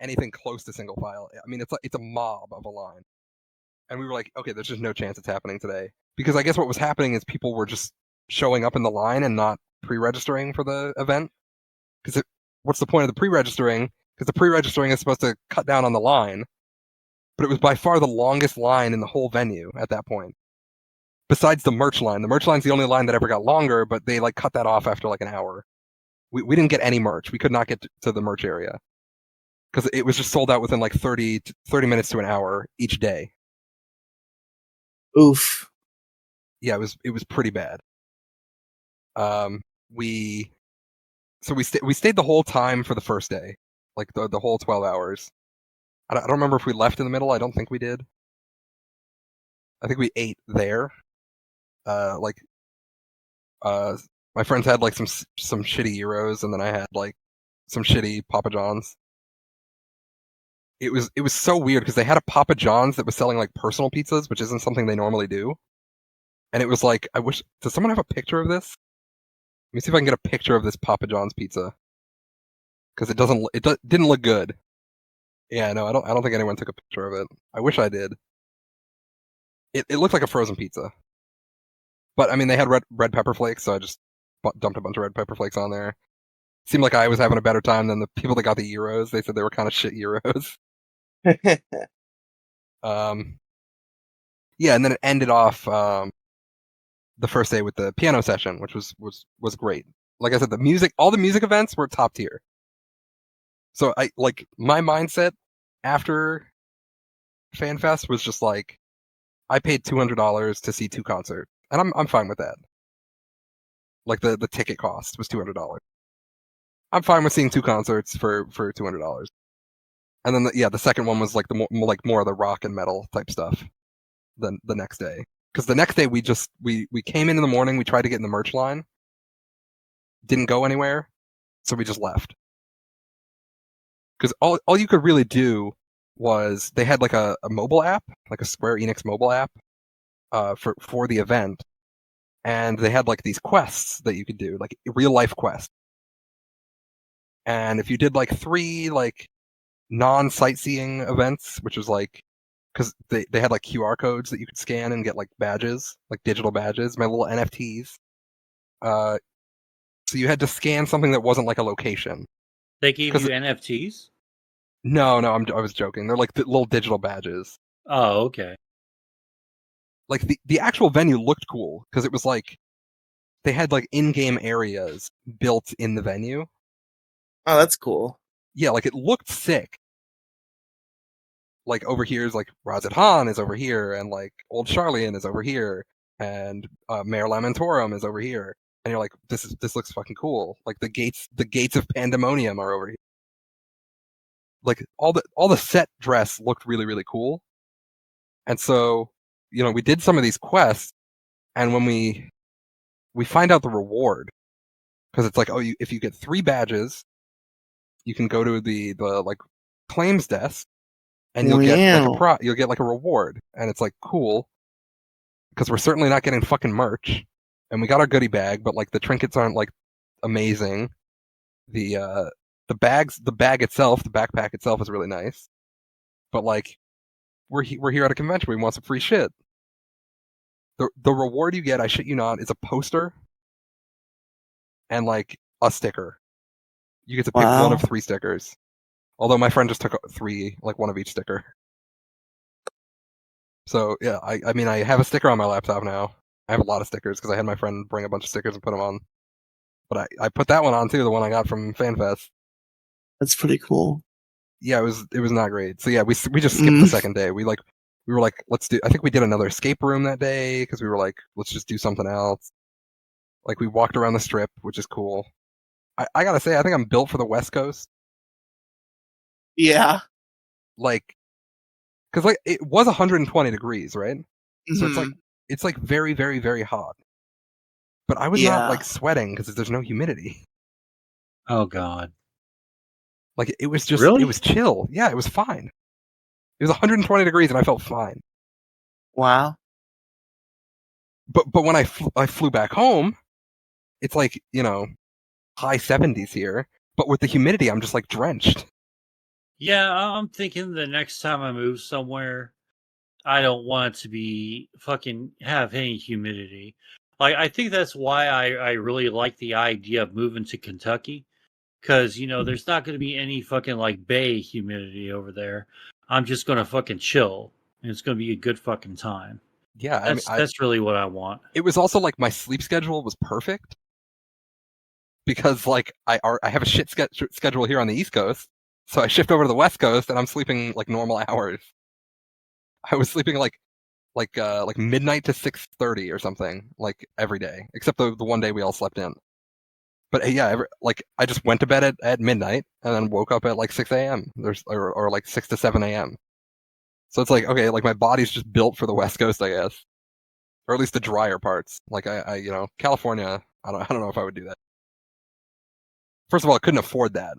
anything close to single file. I mean, it's a mob of a line. And we were like, okay, there's just no chance it's happening today, because I guess what was happening is people were just showing up in the line and not pre-registering for the event. Because what's the point of the pre-registering? Because the pre-registering is supposed to cut down on the line, but it was by far the longest line in the whole venue at that point. Besides the merch line. The merch line's the only line that ever got longer, but they like cut that off after like an hour. We didn't get any merch. We could not get to the merch area, because it was just sold out within like 30 minutes to an hour each day. Oof. Yeah, it was pretty bad. We stayed the whole time for the first day, like the whole 12 hours. I don't remember if we left in the middle. I don't think we did. I think we ate there. My friends had like some shitty gyros, and then I had like some shitty Papa John's. It was so weird, because they had a Papa John's that was selling like personal pizzas, which isn't something they normally do. And it was like, I wish, does someone have a picture of this? Let me see if I can get a picture of this Papa John's pizza, because it didn't look good. Yeah, no, I don't think anyone took a picture of it. I wish I did. It looked like a frozen pizza, but I mean, they had red pepper flakes, so I just dumped a bunch of red pepper flakes on there. Seemed like I was having a better time than the people that got the gyros. They said they were kind of shit gyros. Yeah, and then it ended off the first day with the piano session, which was great. Like I said, all the music events were top tier. So I like, my mindset after FanFest was just like, I paid $200 to see 2 concerts, and I'm fine with that. Like the ticket cost was $200. I'm fine with seeing 2 concerts for $200. And then the second one was like more of the rock and metal type stuff. The next day, because the next day we came in the morning, we tried to get in the merch line, didn't go anywhere, so we just left. Because all you could really do was, they had like a mobile app, like a Square Enix mobile app, for the event, and they had like these quests that you could do, like real life quests. And if you did like 3 like non-sightseeing events, which was like, because they had like QR codes that you could scan and get like badges, like digital badges, my little NFTs. So you had to scan something that wasn't like a location. They gave you NFTs? No, I was joking. They're like the little digital badges. Oh, okay. Like the actual venue looked cool, because it was like they had like in-game areas built in the venue. Oh, that's cool. Yeah, like it looked sick. Like over here is like Razat Han is over here, and like Old Charlian is over here, and Mayor Lamentorum is over here, and you're like, this looks fucking cool. Like the gates of Pandemonium are over here. Like all the set dress looked really, really cool. And so, we did some of these quests, and when we find out the reward, because it's like, oh, if you get 3 badges, you can go to the like claims desk, and you'll get like a reward, and it's like, cool, because we're certainly not getting fucking merch, and we got our goodie bag, but like the trinkets aren't like amazing. The bag itself, the backpack itself is really nice, but like we're here at a convention, we want some free shit. The reward you get, I shit you not, is a poster and like a sticker. You get to pick one of Wow. 3 stickers. Although my friend just took 3, like one of each sticker. So yeah, I mean I have a sticker on my laptop now. I have a lot of stickers because I had my friend bring a bunch of stickers and put them on. But I put that one on too, the one I got from FanFest. That's pretty cool. Yeah, it was not great. So yeah, we just skipped the second day. We were like, let's do. I think we did another escape room that day because we were like, let's just do something else. Like we walked around the strip, which is cool. I gotta say, I think I'm built for the West Coast. Yeah. Like, because like it was 120 degrees, right? So Mhm. it's like very, very, very hot. But I was not Yeah. like sweating because there's no humidity. Oh God. Like it was just Really? it was chill. Yeah, it was fine. It was 120 degrees and I felt fine. Wow. But when I flew back home, it's like, you know, high 70s here. But with the humidity, I'm just like drenched. Yeah, I'm thinking the next time I move somewhere, I don't want it to be fucking have any humidity. Like I think that's why I really like the idea of moving to Kentucky. Because, there's not going to be any fucking like bay humidity over there. I'm just going to fucking chill. And it's going to be a good fucking time. Yeah, I mean, That's really what I want. it was also like my sleep schedule was perfect because like I have a shit schedule here on the East Coast, so I shift over to the West Coast and I'm sleeping like normal hours. I was sleeping like midnight to 6:30 or something like every day, except the one day we all slept in. But yeah, like I just went to bed at midnight and then woke up at like 6 a.m. Or like 6 to 7 a.m. So it's like okay, like my body's just built for the West Coast, I guess, or at least the drier parts. Like I you know, California, I don't know if I would do that. First of all, I couldn't afford that.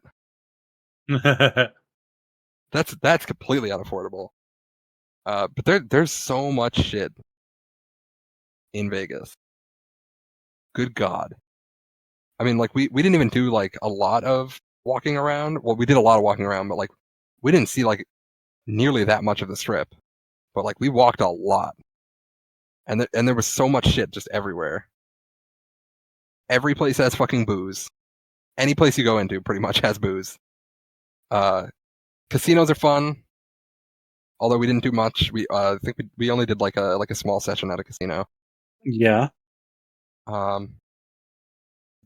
That's completely unaffordable. But there's so much shit in Vegas. Good God. I mean, like we didn't even do like a lot of walking around. Well, we did a lot of walking around, but like we didn't see like nearly that much of the strip. But like we walked a lot, and there was so much shit just everywhere. Every place has fucking booze. Any place you go into pretty much has booze. Uh, Casinos are fun, although we didn't do much. I think we only did like a small session at a casino. Yeah.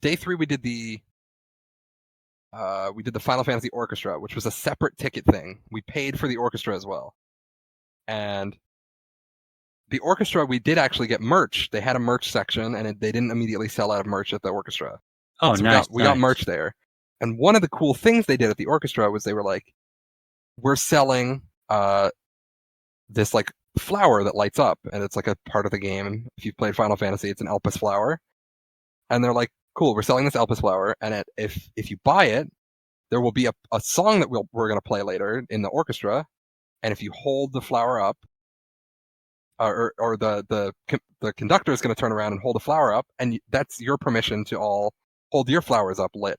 Day 3 we did the Final Fantasy Orchestra, which was a separate ticket thing. We paid for the orchestra as well. And the orchestra, we did actually get merch. They had a merch section, and they didn't immediately sell out of merch at the orchestra. Oh, So nice. we got merch there. And one of the cool things they did at the orchestra was they were like, we're selling this like flower that lights up, and it's like a part of the game. If you've played Final Fantasy, it's an Elpis flower. And they're like, cool, we're selling this Elpis flower, and if you buy it, there will be a song that we're going to play later in the orchestra, and if you hold the flower up, or the conductor is going to turn around and hold the flower up, and that's your permission to all hold your flowers up lit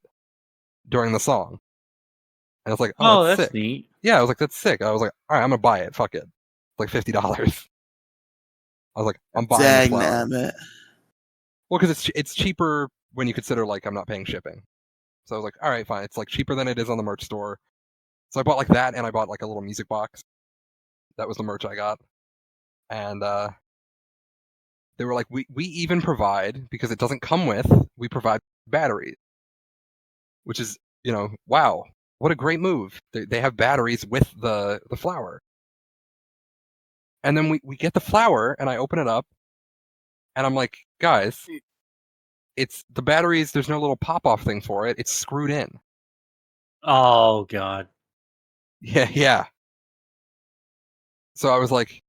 during the song. And I was like, oh, that's sick. Neat. Yeah, I was like, that's sick. I was like, all right, I'm gonna buy it. Fuck it. It's like $50. I was like, I'm buying this flower. Dang, Well, because it's cheaper when you consider like I'm not paying shipping. So I was like, all right, fine. It's like cheaper than it is on the merch store. So I bought like that, and I bought like a little music box. That was the merch I got. And they were like, we even provide, because it doesn't come with, we provide batteries, which is, you know, wow, what a great move. They have batteries with the flower. And then we get the flower, and I open it up, and I'm like, guys, it's the batteries. There's no little pop off thing for it. It's screwed in. Oh God. Yeah. So I was like,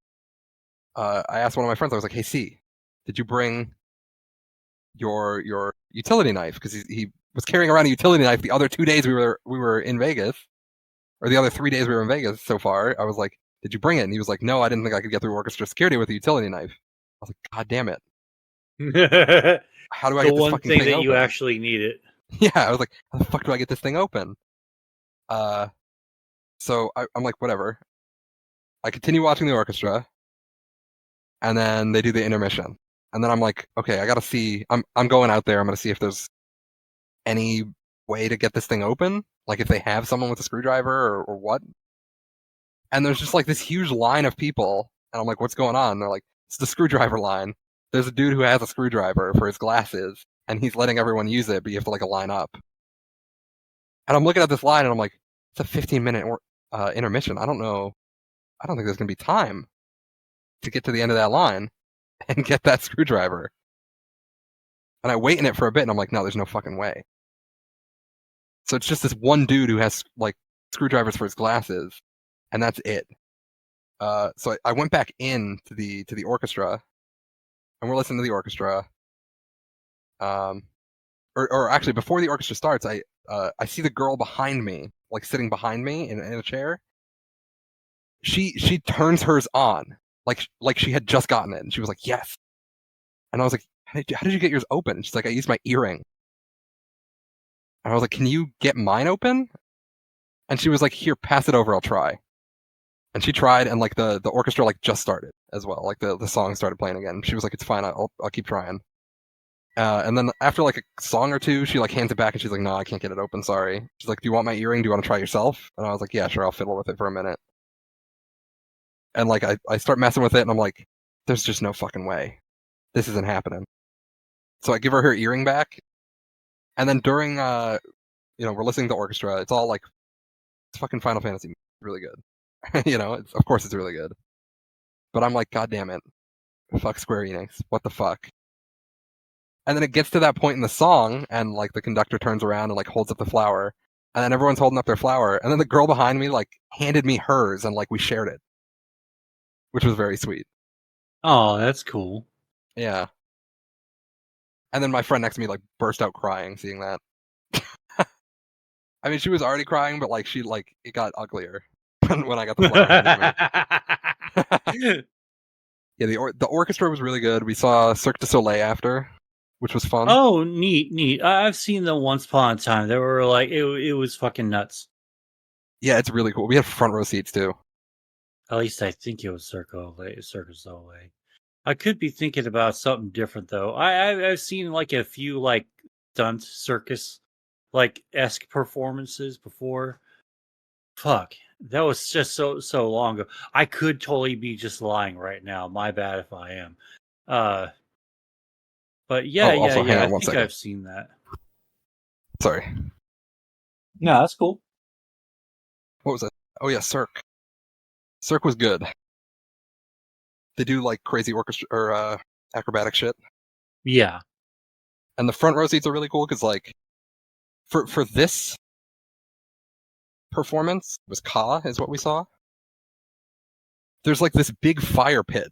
I asked one of my friends. I was like, hey, C, did you bring your utility knife? Because he was carrying around a utility knife the other 2 days we were in Vegas, or the other 3 days we were in Vegas so far. I was like, did you bring it? And he was like, no, I didn't think I could get through orchestra security with a utility knife. I was like, God damn it. How do I get this fucking thing that open? you actually need it. Yeah, I was like, how the fuck do I get this thing open? So I'm like, whatever. I continue watching the orchestra, and then they do the intermission. And then I'm like, okay, I gotta see. I'm going out there. I'm gonna see if there's any way to get this thing open. Like if they have someone with a screwdriver or what. And there's just like this huge line of people, and I'm like, what's going on? And they're like, it's the screwdriver line. There's a dude who has a screwdriver for his glasses, and he's letting everyone use it, but you have to like line up. And I'm looking at this line, and I'm like, it's a 15-minute intermission. I don't know. I don't think there's gonna be time to get to the end of that line and get that screwdriver. And I wait in it for a bit, and I'm like, no, there's no fucking way. So it's just this one dude who has like screwdrivers for his glasses, and that's it. So I went back in to the orchestra, and we're listening to the orchestra. Or actually, before the orchestra starts, I see the girl behind me, like sitting behind me in a chair. She turns hers on, like she had just gotten it, and she was like, yes. And I was like, how did you get yours open? She's like, I used my earring. And I was like, can you get mine open? And she was like, here, pass it over, I'll try. And she tried, and like the orchestra like just started as well. Like the song started playing again. She was like, it's fine, I'll keep trying. And then after like a song or two, she like hands it back, and she's like, no, I can't get it open, sorry. She's like, do you want my earring? Do you want to try yourself? And I was like, yeah, sure, I'll fiddle with it for a minute. And like I start messing with it, and I'm like, there's just no fucking way. This isn't happening. So I give her earring back, and then during we're listening to the orchestra. It's all like, it's fucking Final Fantasy, really good. Of course it's really good. But I'm like, god damn it, fuck Square Enix, what the fuck? And then it gets to that point in the song, and like the conductor turns around and like holds up the flower, and then everyone's holding up their flower, and then the girl behind me like handed me hers, and like we shared it, which was very sweet. Oh, that's cool. Yeah. And then my friend next to me like burst out crying seeing that. I mean, she was already crying, but like it got uglier when I got the flower handed to me. Yeah, the orchestra was really good. We saw Cirque du Soleil after, which was fun. Oh, neat. I've seen them once upon a time. They were like, it was fucking nuts. Yeah, it's really cool. We had front row seats too. At least I think it was Cirque du Soleil. I could be thinking about something different though. I've seen like a few like stunt circus like esque performances before. Fuck, that was just so long ago. I could totally be just lying right now. My bad if I am. But yeah. Hang I on one think second. I've seen that. Sorry. No, that's cool. What was it? Oh yeah, Cirque. Cirque was good. They do like crazy orchestra or acrobatic shit. Yeah. And the front row seats are really cool because like for this performance was Ka is what we saw. There's like this big fire pit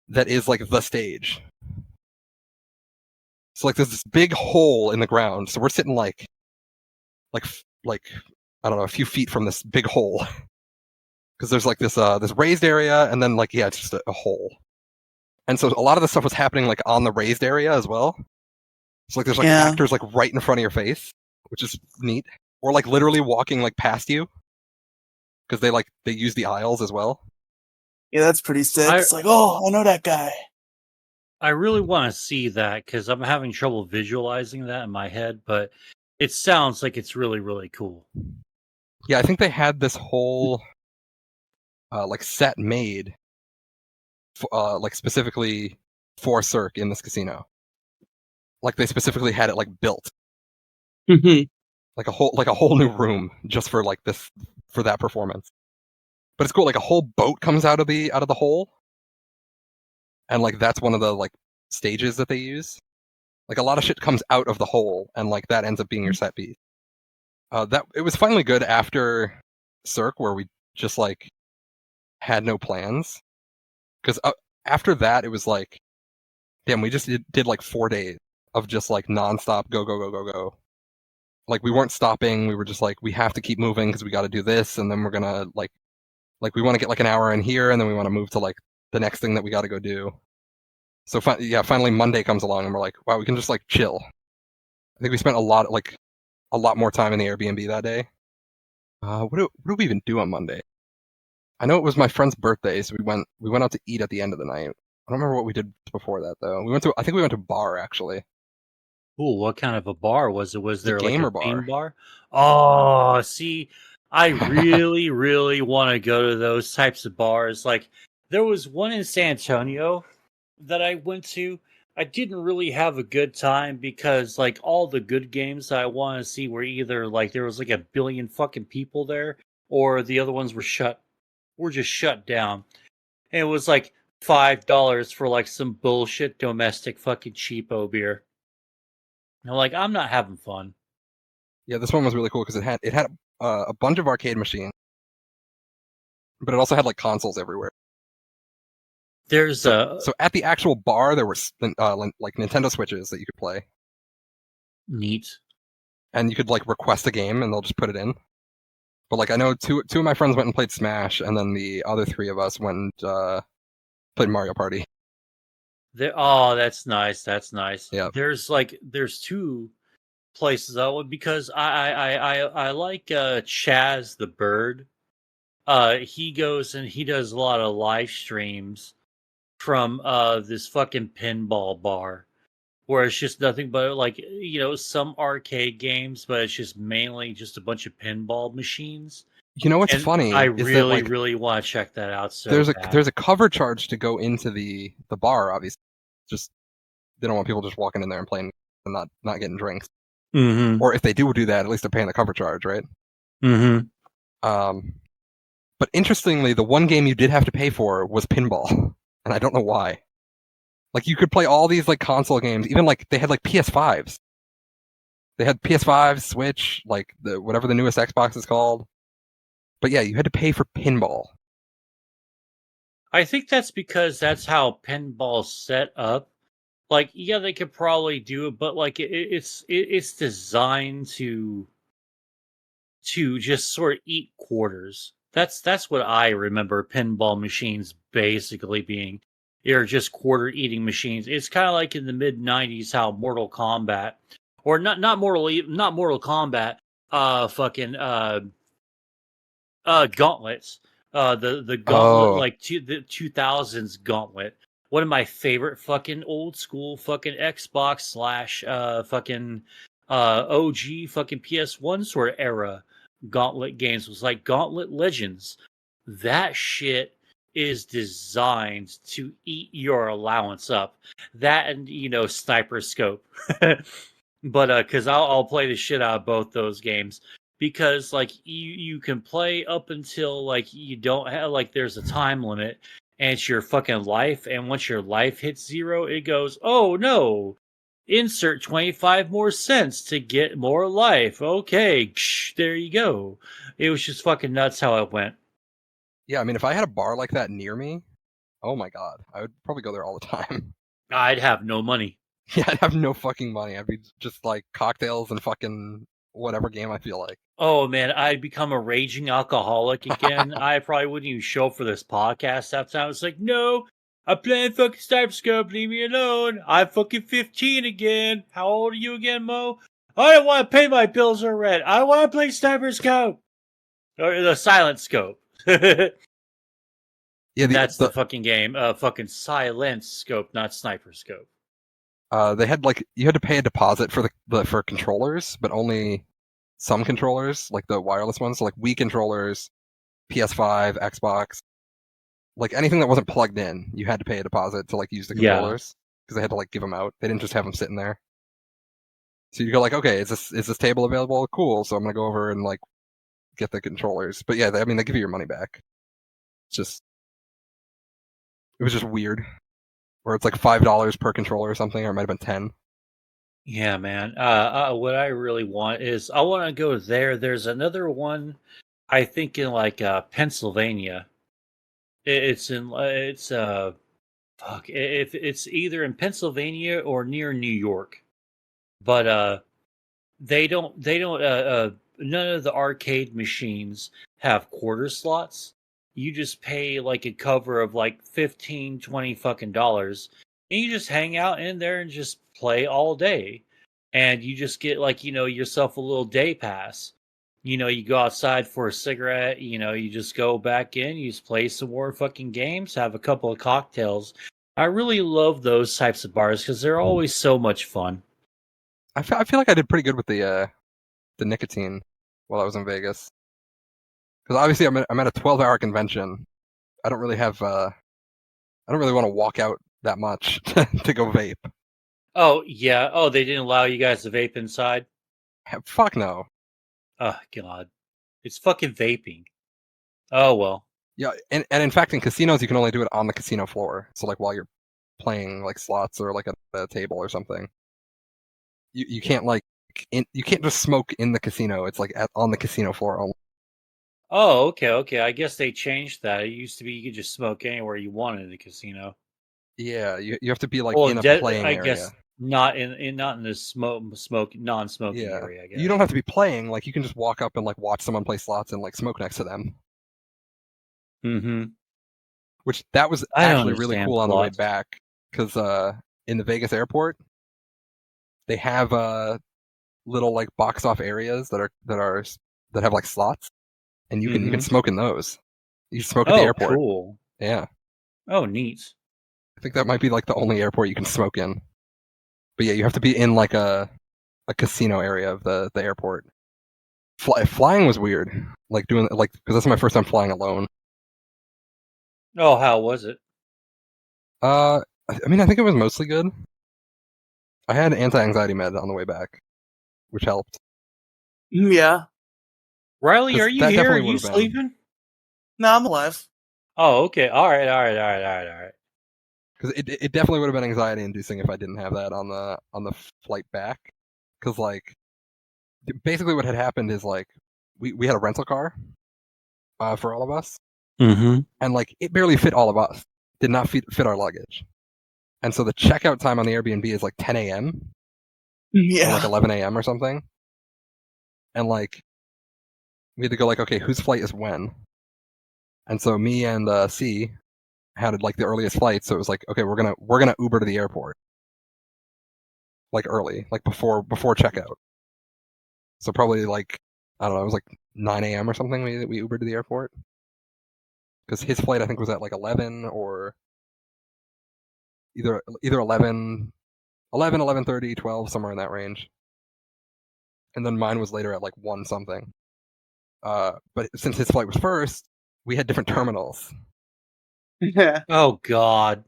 that is like the stage. So like there's this big hole in the ground. So we're sitting like I don't know, a few feet from this big hole. Because there's like this raised area, and then like it's just a hole. And so a lot of the stuff was happening like on the raised area as well. So like there's like actors like right in front of your face, which is neat. Or like literally walking like past you. Because they use the aisles as well. Yeah, that's pretty sick. It's like, oh, I know that guy. I really want to see that because I'm having trouble visualizing that in my head, but it sounds like it's really, really cool. Yeah, I think they had this whole like set made like specifically for Cirque in this casino. Like they specifically had it like built. Like a whole new room just for like this for that performance. But it's cool, like a whole boat comes out of the hole. And like that's one of the like stages that they use. Like a lot of shit comes out of the hole, and like that ends up being your set piece. That it was finally good after Cirque, where we just like had no plans. Because after that, it was like, damn, we just did like 4 days of just like nonstop go. Like we weren't stopping. We were just like, we have to keep moving because we got to do this, and then we're gonna like we want to get like an hour in here, and then we want to move to like the next thing that we got to go do. So finally Monday comes along, and we're like, wow, we can just like chill. I think we spent a lot more time in the Airbnb that day. What do we even do on Monday? I know it was my friend's birthday, so we went out to eat at the end of the night. I don't remember what we did before that though. I think we went to a bar actually. Ooh, what kind of a bar was it? Was It's a there like a gamer theme bar. bar? Oh, see, I really, really want to go to those types of bars. Like, there was one in San Antonio that I went to. I didn't really have a good time because, like, all the good games that I want to see were either like there was like a billion fucking people there, or the other ones were just shut down. And it was like $5 for like some bullshit domestic fucking cheapo beer. And I'm like, I'm not having fun. Yeah, this one was really cool because it had a bunch of arcade machines, but it also had like consoles everywhere. There's a So at the actual bar, there were like Nintendo Switches that you could play, neat. and you could like request a game, and they'll just put it in. But like I know two of my friends went and played Smash, and then the other three of us went and played Mario Party. Oh, that's nice. That's nice. Yeah. There's two places I would because I like Chaz the Bird. He goes and he does a lot of live streams from this fucking pinball bar where it's just nothing but like some arcade games, but it's just mainly just a bunch of pinball machines. You know what's And I funny is that really, like really want to check that out so bad. there's a cover charge to go into the bar. Obviously, just they don't want people just walking in there and playing and not getting drinks. Mm-hmm. Or if they do that, at least they're paying the cover charge, right? Mm-hmm. But interestingly, the one game you did have to pay for was pinball, and I don't know why. Like you could play all these like console games, even like they had like PS5s. They had PS5, Switch, like the whatever the newest Xbox is called. But yeah, you had to pay for pinball. I think that's because that's how pinball's set up. Like, yeah, they could probably do it, but like it's designed to just sort of eat quarters. That's what I remember pinball machines basically being. They're just quarter eating machines. It's kind of like in the mid '90s how Mortal Kombat, or not Mortal Kombat, fucking gauntlets. The gauntlet Oh, like the 2000s gauntlet. One of my favorite fucking old school fucking Xbox slash fucking OG fucking PS1 sort of era gauntlet games was like Gauntlet Legends. That shit is designed to eat your allowance up. That and Sniper Scope. But because I'll play the shit out of both those games because like you can play up until like you don't have like there's a time limit and it's your fucking life, and once your life hits zero it goes, oh no, insert 25 more cents to get more life. Okay, there you go. It was just fucking nuts how it went. yeah. I mean, if I had a bar like that near me, oh my god, I would probably go there all the time. I'd have no money. Yeah, I'd have no fucking money. I'd be just like cocktails and fucking whatever game I feel like. Oh man, I'd become a raging alcoholic again. I probably wouldn't even show up for this podcast that time. It's like, no, I'm playing fucking Sniper Scope, leave me alone. I'm fucking 15 again. How old are you again, Mo? I don't want to pay my bills or rent. I want to play Sniper Scope. Or the Silent Scope. Yeah, That's the fucking game. Fucking Silent Scope, not Sniper Scope. they had like you had to pay a deposit for for controllers, but only some controllers, like the wireless ones, so like Wii controllers, PS5, Xbox, like anything that wasn't plugged in, you had to pay a deposit to like use the controllers because they had to like give them out. They didn't just have them sitting there. So you go like, okay, is this table available? Cool. So I'm gonna go over and like get the controllers. But yeah, I mean they give you your money back. It's just it was just weird. Or it's like $5 per controller or something, or it might have been 10. Yeah, man. What I really want is I want to go there. There's another one, I think in like Pennsylvania. It's fuck. If it's either in Pennsylvania or near New York, but they don't none of the arcade machines have quarter slots. You just pay like a cover of like 15, 20 fucking dollars, and you just hang out in there and just play all day. And you just get like, yourself a little day pass. You go outside for a cigarette. You just go back in. You just play some more fucking games. Have a couple of cocktails. I really love those types of bars because they're always so much fun. I feel like I did pretty good with the nicotine while I was in Vegas. Because obviously I'm at a 12-hour convention. I don't really have I don't really want to walk out that much to go vape. Oh yeah. Oh, they didn't allow you guys to vape inside. Fuck no. Oh god, it's fucking vaping. Oh well. Yeah, and in fact in casinos you can only do it on the casino floor. So like while you're playing like slots or like at a table or something. You can't like you can't just smoke in the casino. It's like on the casino floor only. Oh, okay. I guess they changed that. It used to be you could just smoke anywhere you wanted in the casino. Yeah, you have to be like Well, in a playing I area. guess not in the non-smoking Yeah, area. I you don't guess. have to be playing. Like you can just walk up and like watch someone play slots and like smoke next to them. Mm-hmm. Which that was I don't actually really understand cool on the way slots. back because in the Vegas airport they have little like box off areas that have like slots, and you can Mm-hmm. smoke in those. You smoke at the Oh, airport. cool. Yeah, Oh, neat. I think that might be like the only airport you can smoke in. But yeah, you have to be in like a casino area of the airport. Flying was weird. Like doing like because that's my first time flying alone. Oh, how was it? I mean, I think it was mostly good. I had anti-anxiety med on the way back, which helped Yeah. Riley, are because you that here? Are definitely would you have been sleeping? No, I'm alive. Oh, okay. All right. because it definitely would have been anxiety inducing if I didn't have that on the flight back. Because like basically what had happened is like we had a rental car for all of us, Mm-hmm. and like it barely fit all of us. Did not fit our luggage, and so the checkout time on the Airbnb is like 10 a.m. or like Yeah. 11 a.m. or something, and like we had to go like okay, whose flight is when? And so me and C had like the earliest flight, so it was like okay, we're gonna Uber to the airport like early, like before checkout. So probably like I don't know, it was like 9 a.m. or something. We Ubered to the airport because his flight I think was at like 11 or either 11:30, 12, somewhere in that range. And then mine was later at like 1 something. But since his flight was first, we had different terminals, Yeah. Oh God.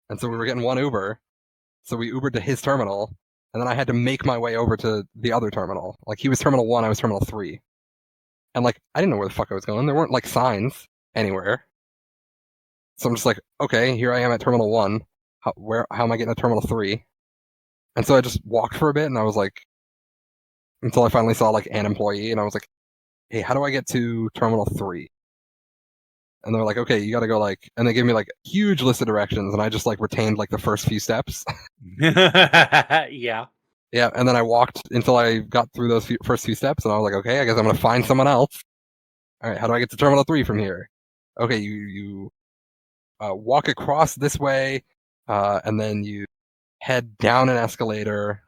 and so we were getting one Uber. So we Ubered to his terminal, and then I had to make my way over to the other terminal. Like he was terminal 1, I was terminal 3. And like I didn't know where the fuck I was going. There weren't like signs anywhere. So I'm just like, okay, here I am at terminal 1. How am I getting to terminal 3? And so I just walked for a bit, and I was like, until I finally saw like an employee, and I was like, hey, how do I get to terminal 3? And they're like, okay, you got to go like, and they gave me like a huge list of directions, and I just like retained like the first few steps. Yeah. Yeah, and then I walked until I got through those first few steps, and I was like, okay, I guess I'm gonna find someone else. All right, how do I get to terminal 3 from here? Okay, you walk across this way, and then you head down an escalator,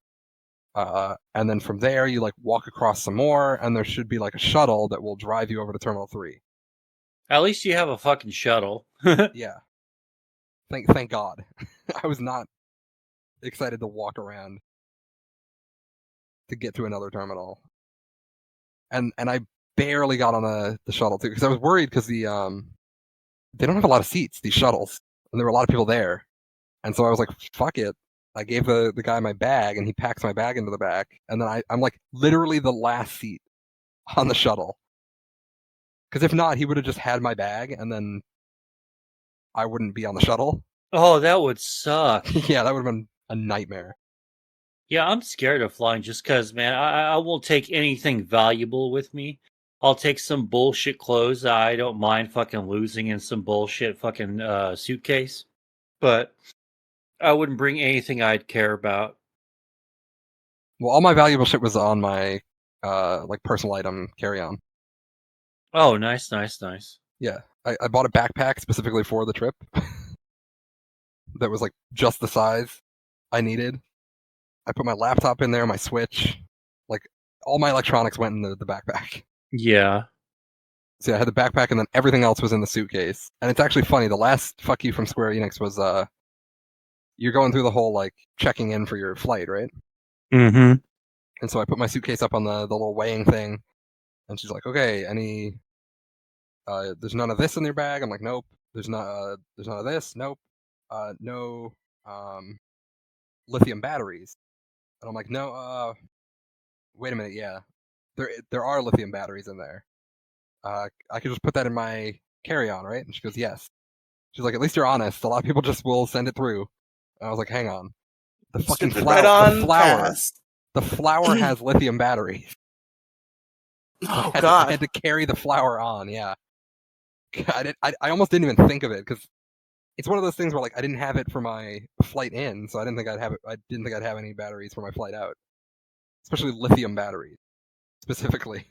and then from there you like walk across some more, and there should be like a shuttle that will drive you over to terminal 3. At least you have a fucking shuttle. Yeah, thank God. I was not excited to walk around to get to another terminal, and I barely got on the shuttle too because I was worried because they don't have a lot of seats, these shuttles, and there were a lot of people there, and so I was like, fuck it. I gave the guy my bag, and he packs my bag into the back, and then I'm like literally the last seat on the shuttle. Because if not, he would have just had my bag, and then I wouldn't be on the shuttle. Oh, that would suck. Yeah, that would have been a nightmare. Yeah, I'm scared of flying just because, man, I won't take anything valuable with me. I'll take some bullshit clothes I don't mind fucking losing in some bullshit fucking suitcase. But I wouldn't bring anything I'd care about. Well, all my valuable shit was on my like personal item carry on. Oh, nice. Yeah, I bought a backpack specifically for the trip that was like just the size I needed. I put my laptop in there, my Switch, like all my electronics went in the backpack. Yeah. So yeah, I had the backpack, and then everything else was in the suitcase. And it's actually funny. The last fuck you from Square Enix was you're going through the whole like checking in for your flight, right? Mm-hmm. And so I put my suitcase up on the little weighing thing, and she's like, "Okay, any there's none of this in your bag." I'm like, "Nope." There's none of this. Nope. No um lithium batteries. And I'm like, "No, wait a minute. Yeah. There are lithium batteries in there. I could just put that in my carry-on, right?" And she goes, "Yes." She's like, "At least you're honest. A lot of people just will send it through." And I was like, "Hang on. The fucking Stupid. Right flower on. Pass. the flower has lithium batteries." Oh I God. had to carry the flower on. Yeah. I almost didn't even think of it because it's one of those things where like I didn't have it for my flight in, so I didn't think I'd have it. I didn't think I'd have any batteries for my flight out, especially lithium batteries specifically.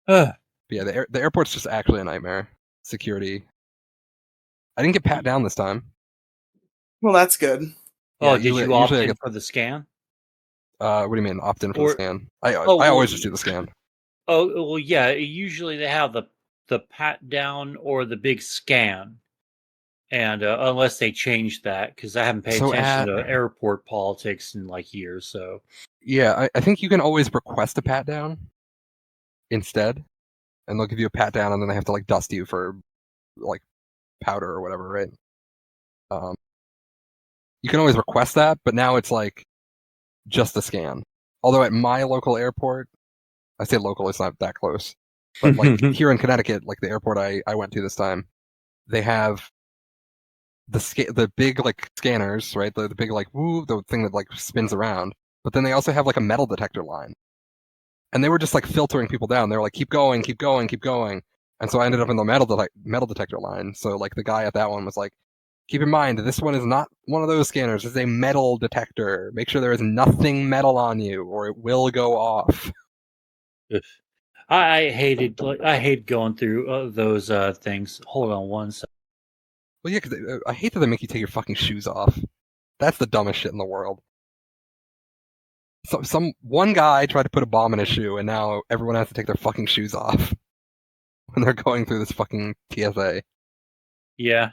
But yeah, the airport's just actually a nightmare. Security. I didn't get pat down this time. Well, that's good. Yeah, Oh, did you opt usually I in get. for the scan? What do you mean opt in for the Or scan? oh I well, always just do the scan. well, yeah. Usually they have the pat down or the big scan, and unless they change that, because I haven't paid So attention at to airport politics in like years. So yeah, I think you can always request a pat down instead, and they'll give you a pat down, and then they have to like dust you for like powder or whatever, right? Um, you can always request that, but now it's like just a scan. Although at my local airport, I say local, it's not that close, but like here in Connecticut, like the airport I went to this time, they have the big like scanners, right? The big like woo, the thing that like spins around. But then they also have like a metal detector line, and they were just like filtering people down. They were like, keep going, keep going, keep going. And so I ended up in the metal detector line. So like the guy at that one was like, keep in mind this one is not one of those scanners. It's a metal detector. Make sure there is nothing metal on you, or it will go off. I hated I hate going through those things. Hold on one second. Well, yeah, because I hate that they make you take your fucking shoes off. That's the dumbest shit in the world. So, some one guy tried to put a bomb in his shoe, and now everyone has to take their fucking shoes off when they're going through this fucking TSA. Yeah.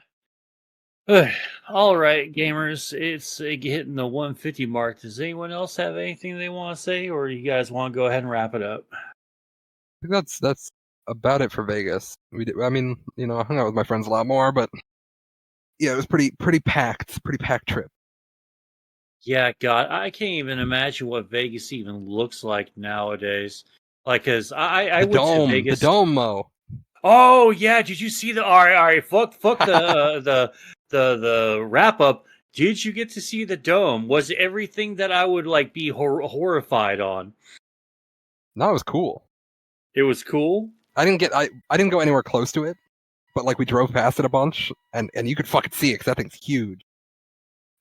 All right, gamers, it's hitting the 150 mark. Does anyone else have anything they want to say, or you guys want to go ahead and wrap it up? I think that's about it for Vegas. I mean, you know, I hung out with my friends a lot more, but yeah, it was pretty packed trip. Yeah, God, I can't even imagine what Vegas even looks like nowadays. Like, cause I went to The Vegas. dome, Mo. Oh yeah, did you see the? All right, fuck the the wrap up. Did you get to see the dome? Was it everything that I would like be horrified on? No, it was cool. It was cool. I didn't go anywhere close to it, but like we drove past it a bunch, and you could fucking see it because that thing's huge.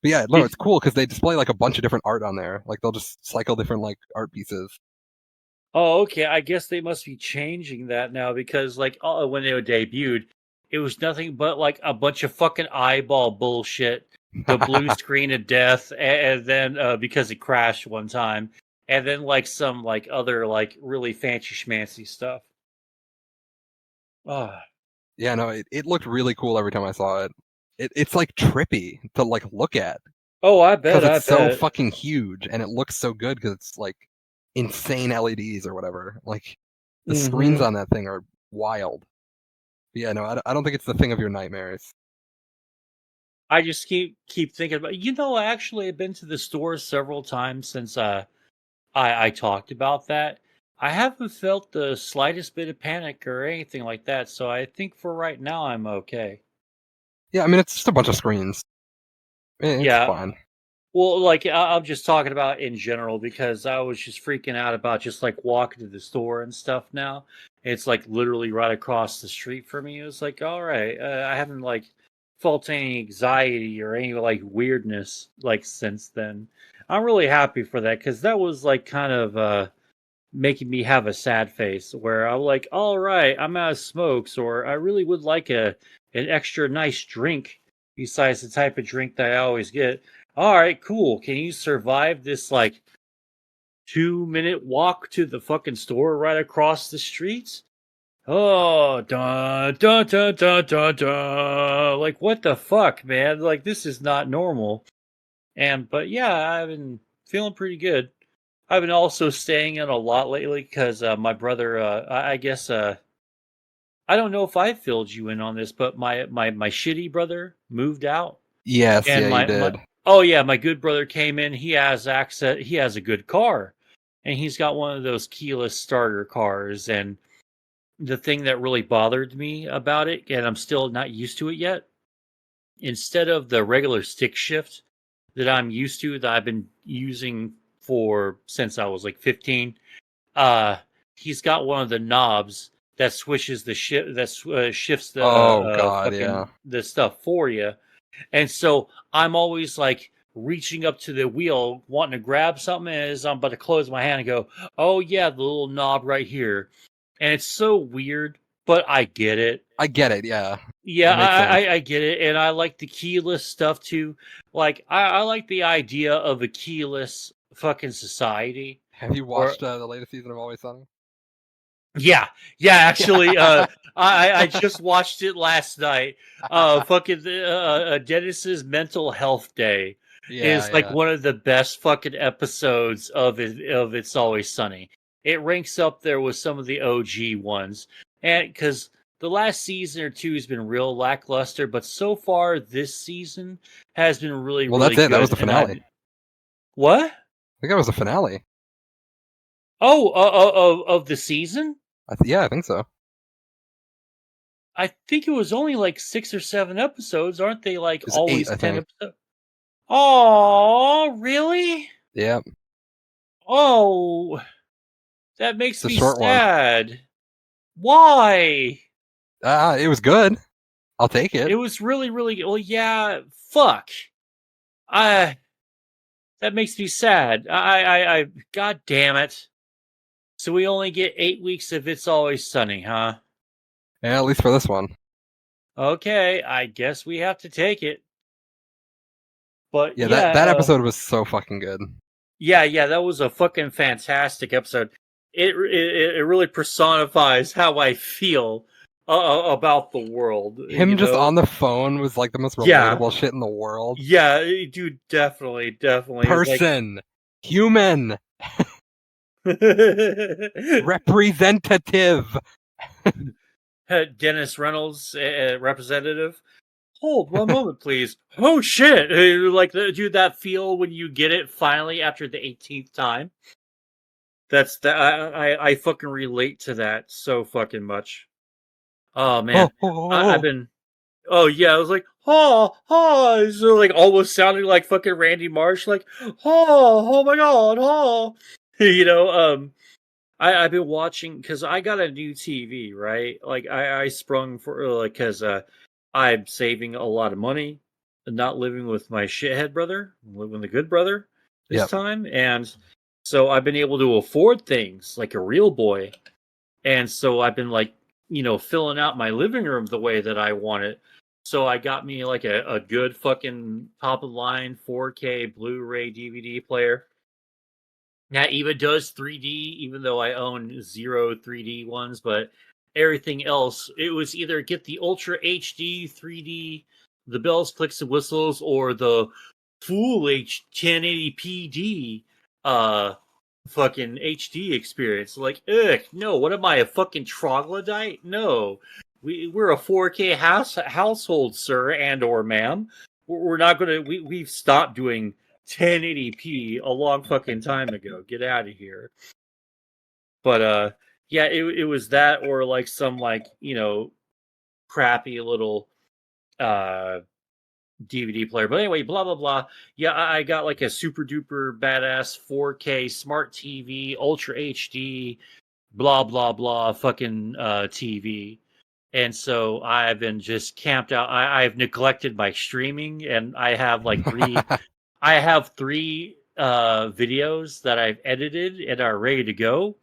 But yeah, no, Did it's cool because they display like a bunch of different art on there. Like they'll just cycle different like art pieces. Oh, okay. I guess they must be changing that now because, like, when they were debuted, it was nothing but like a bunch of fucking eyeball bullshit, the blue screen of death, and then because it crashed one time, and then like some like other like really fancy schmancy stuff. Ah, Yeah, no, it looked really cool every time I saw it. It's like trippy to like look at oh, I bet, because I it's so bet. fucking huge and it looks so good because it's like insane LEDs or whatever. Like the screens Mm-hmm. on that thing are wild. But yeah, no, I don't think it's the thing of your nightmares. I just keep thinking about. I actually have been to the store several times since I talked about that. I haven't felt the slightest bit of panic or anything like that, so I think for right now I'm okay. Yeah, I mean it's just a bunch of screens. It's Yeah, fine. well, like I'm just talking about in general because I was just freaking out about just like walking to the store and stuff now. It's like literally right across the street from me. It was like, all right, I haven't like felt any anxiety or any like weirdness like since then. I'm really happy for that because that was like kind of making me have a sad face where I'm like, all right, I'm out of smokes, or I really would like an extra nice drink besides the type of drink that I always get. All right, cool. Can you survive this like 2-minute walk to the fucking store right across the street. Oh, dun dun dun dun dun dun. Like, what the fuck, man? Like, this is not normal. But yeah, I've been feeling pretty good. I've been also staying in a lot lately because my brother, I guess, I don't know if I filled you in on this, but my shitty brother moved out, Yes, and yeah, you my did. oh yeah, my good brother came in. He has access. He has a good car, and he's got one of those keyless starter cars. And the thing that really bothered me about it, and I'm still not used to it yet, instead of the regular stick shift that I'm used to, that I've been using for since I was like 15, uh, he's got one of the knobs that switches the shift that shifts the Oh God, yeah. fucking the stuff for you. And so I'm always like reaching up to the wheel, wanting to grab something, and as I'm about to close my hand and go, "Oh yeah, the little knob right here." And it's so weird, but I get it. I get it. Yeah, Yeah, it makes sense. I get it, and I like the keyless stuff too. Like I like the idea of a keyless fucking society. Have you Or watched the latest season of Always Sunny? yeah, yeah. Actually, I just watched it last night. Fucking Dennis's mental health day Yeah, is like yeah. one of the best fucking episodes of It's Always Sunny. It ranks up there with some of the OG ones, and because the last season or two has been real lackluster, but so far this season has been really Well, really that's it. That was good. the And I finale. what? I think that was the finale. Oh, of the season? Yeah, I think so. I think it was only like 6 or 7 episodes. Aren't they like It's 8, always I 10 think. episodes? Oh, really? Yeah, Oh, that makes it's a me short one. sad. Why? It was good. I'll take it. It was really, really well. Yeah, fuck. I that makes me sad. God damn it. So we only get 8 weeks of It's Always Sunny, huh? Yeah, at least for this one. Okay, I guess we have to take it. But Yeah, yeah, that episode was so fucking good. yeah, that was a fucking fantastic episode. It really personifies how I feel about the world. Him just on the phone was like the most Yeah, relatable shit in the world. yeah, dude, definitely. It's like Person, human, representative. Dennis Reynolds, representative. Hold 1 moment, please. Oh shit! Like, dude, that feel when you get it finally after the 18th time. That's that. I fucking relate to that so fucking much. Oh man, I've Oh, been. Oh yeah, I was like, so like almost sounding like fucking Randy Marsh, like, oh my god, you know. I've been watching because I got a new TV, right? Like I sprung for like because I'm saving a lot of money, and not living with my shithead brother, I'm living with a good brother this yep. time, and so I've been able to afford things like a real boy, and so I've been like filling out my living room the way that I want it. So I got me like a good fucking top of the line 4K Blu-ray DVD player that even does 3D, even though I own zero 3D ones, but everything else, it was either get the Ultra HD 3D, the bells, clicks, and whistles, or the full 1080 PD fucking HD experience. Like, ugh, no, what am I, a fucking troglodyte? No. We're a 4K household, sir, and or ma'am. We're not gonna we've stopped doing 1080p a long fucking time ago. Get out of here. But yeah, it was that or like some like, crappy little uh DVD player. But anyway, blah blah blah. Yeah, I got like a super duper badass 4K smart TV, Ultra HD, blah blah blah fucking TV. And so I've been just camped out. I've neglected my streaming, and I have like three I have three videos that I've edited and are ready to go.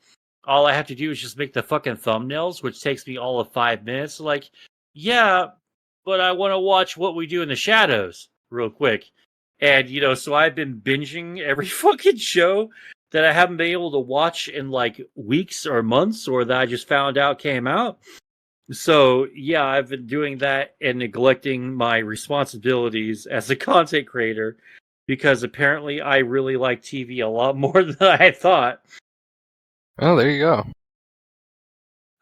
All I have to do is just make the fucking thumbnails, which takes me all of 5 minutes. Like, yeah, but I want to watch What We Do in the Shadows real quick. And, so I've been binging every fucking show that I haven't been able to watch in like weeks or months, or that I just found out came out. So yeah, I've been doing that and neglecting my responsibilities as a content creator because apparently I really like TV a lot more than I thought. Oh, there you go.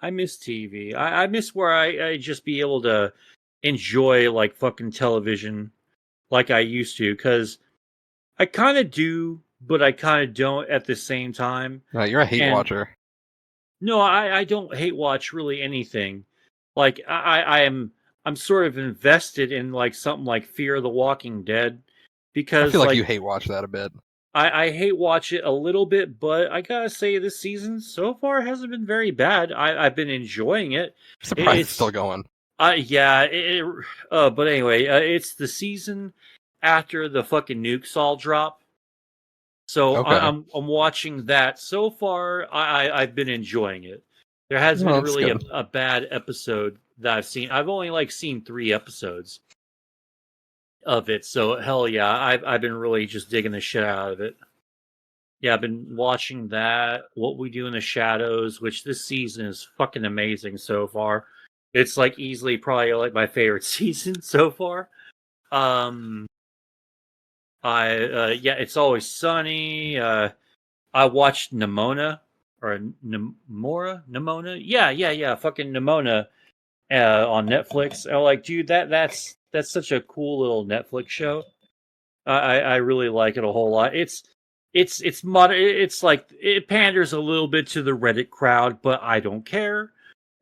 I miss TV. I miss where I just be able to enjoy like fucking television like I used to, because I kind of do, but I kind of don't at the same time. No, you're a hate And watcher. no, I don't hate watch really anything. Like I'm sort of invested in like something like Fear the Walking Dead I feel because like you like hate watch that a bit. I hate watch it a little bit, but I gotta say this season so far hasn't been very bad. I've been enjoying it. I'm surprised it's still going. Yeah. But anyway, it's the season after the fucking nukes all drop. So Okay. I'm watching that. So far, I've been enjoying it. There hasn't Well, been that's really good. a bad episode that I've seen. I've only like seen 3 episodes of it. So hell yeah, I've been really just digging the shit out of it. Yeah, I've been watching that. What We Do in the Shadows, which this season is fucking amazing so far. It's like easily probably like my favorite season so far. Yeah, It's Always Sunny. I watched Nimona or Nimona. Yeah. Fucking Nimona on Netflix. I'm like, dude, that's such a cool little Netflix show. I really like it a whole lot. It's modern. It's like it panders a little bit to the Reddit crowd, but I don't care.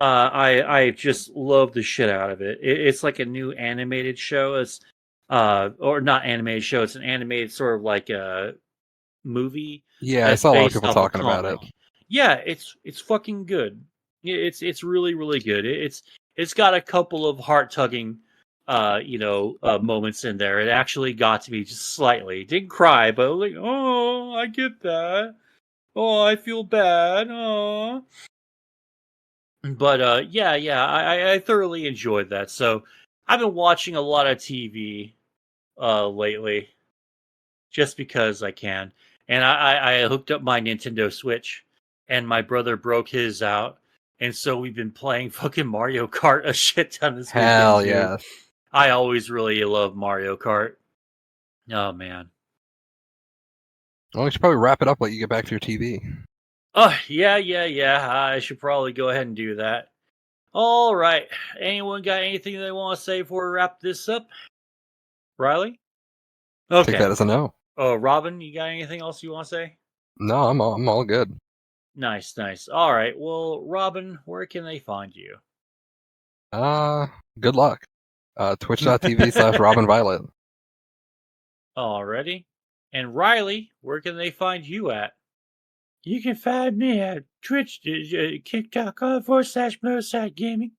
I just love the shit out of it. It's like a new animated show. It's or not animated show. It's an animated sort of like a movie Yeah, I that's saw a lot of based people off a talking about it. comic. Yeah, it's fucking good. It's really really good. It's got a couple of heart tugging moments in there. It actually got to me just slightly. Didn't cry, but like, oh, I get that. Oh, I feel bad. Oh. But yeah, I thoroughly enjoyed that. So I've been watching a lot of TV lately just because I can. And I hooked up my Nintendo Switch, and my brother broke his out, and so we've been playing fucking Mario Kart a shit ton this weekend Hell too. yeah. I always really love Mario Kart. Oh man. Well, we should probably wrap it up. Let you get back to your TV. Oh yeah. I should probably go ahead and do that. All right. Anyone got anything they want to say before we wrap this up? Riely? Take Okay. that as a no. Robin, you got anything else you want to say? No, I'm all good. Nice. All right. Well, Robin, where can they find you? Good luck. Twitch.tv/RobinViolet. Already. And Riely, where can they find you at? You can find me at Twitch, kick.com/Moestly Gaming.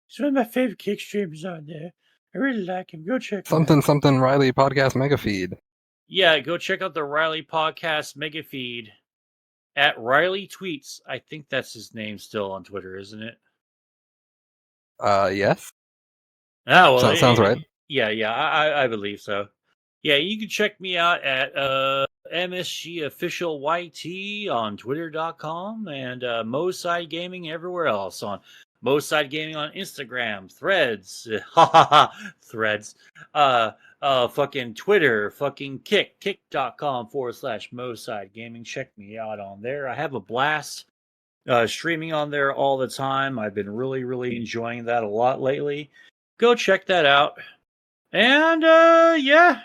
It's one of my favorite kick streamers on there. I really like him. Go check him out. Something Riely podcast mega feed. Yeah, go check out the Riely podcast mega feed at Riely Tweets. I think that's his name still on Twitter, isn't it? Yes. Oh, well, Sounds right. Yeah, I believe so. Yeah, you can check me out at MSG Official YT on Twitter.com and Moestly Gaming everywhere else on Moestly Gaming on Instagram, Threads, Threads, fucking Twitter, fucking kick.com/Moestly Gaming. Check me out on there. I have a blast streaming on there all the time. I've been really, really enjoying that a lot lately. Go check that out. And yeah.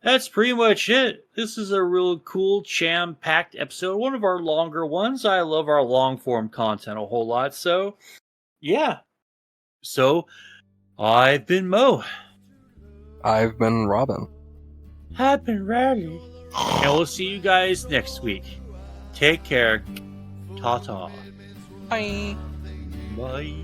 That's pretty much it. This is a real cool, jam-packed episode. One of our longer ones. I love our long-form content a whole lot. So, yeah. So, I've been Mo. I've been Robin. I've been Riely. And we'll see you guys next week. Take care. Ta-ta. Bye. Bye.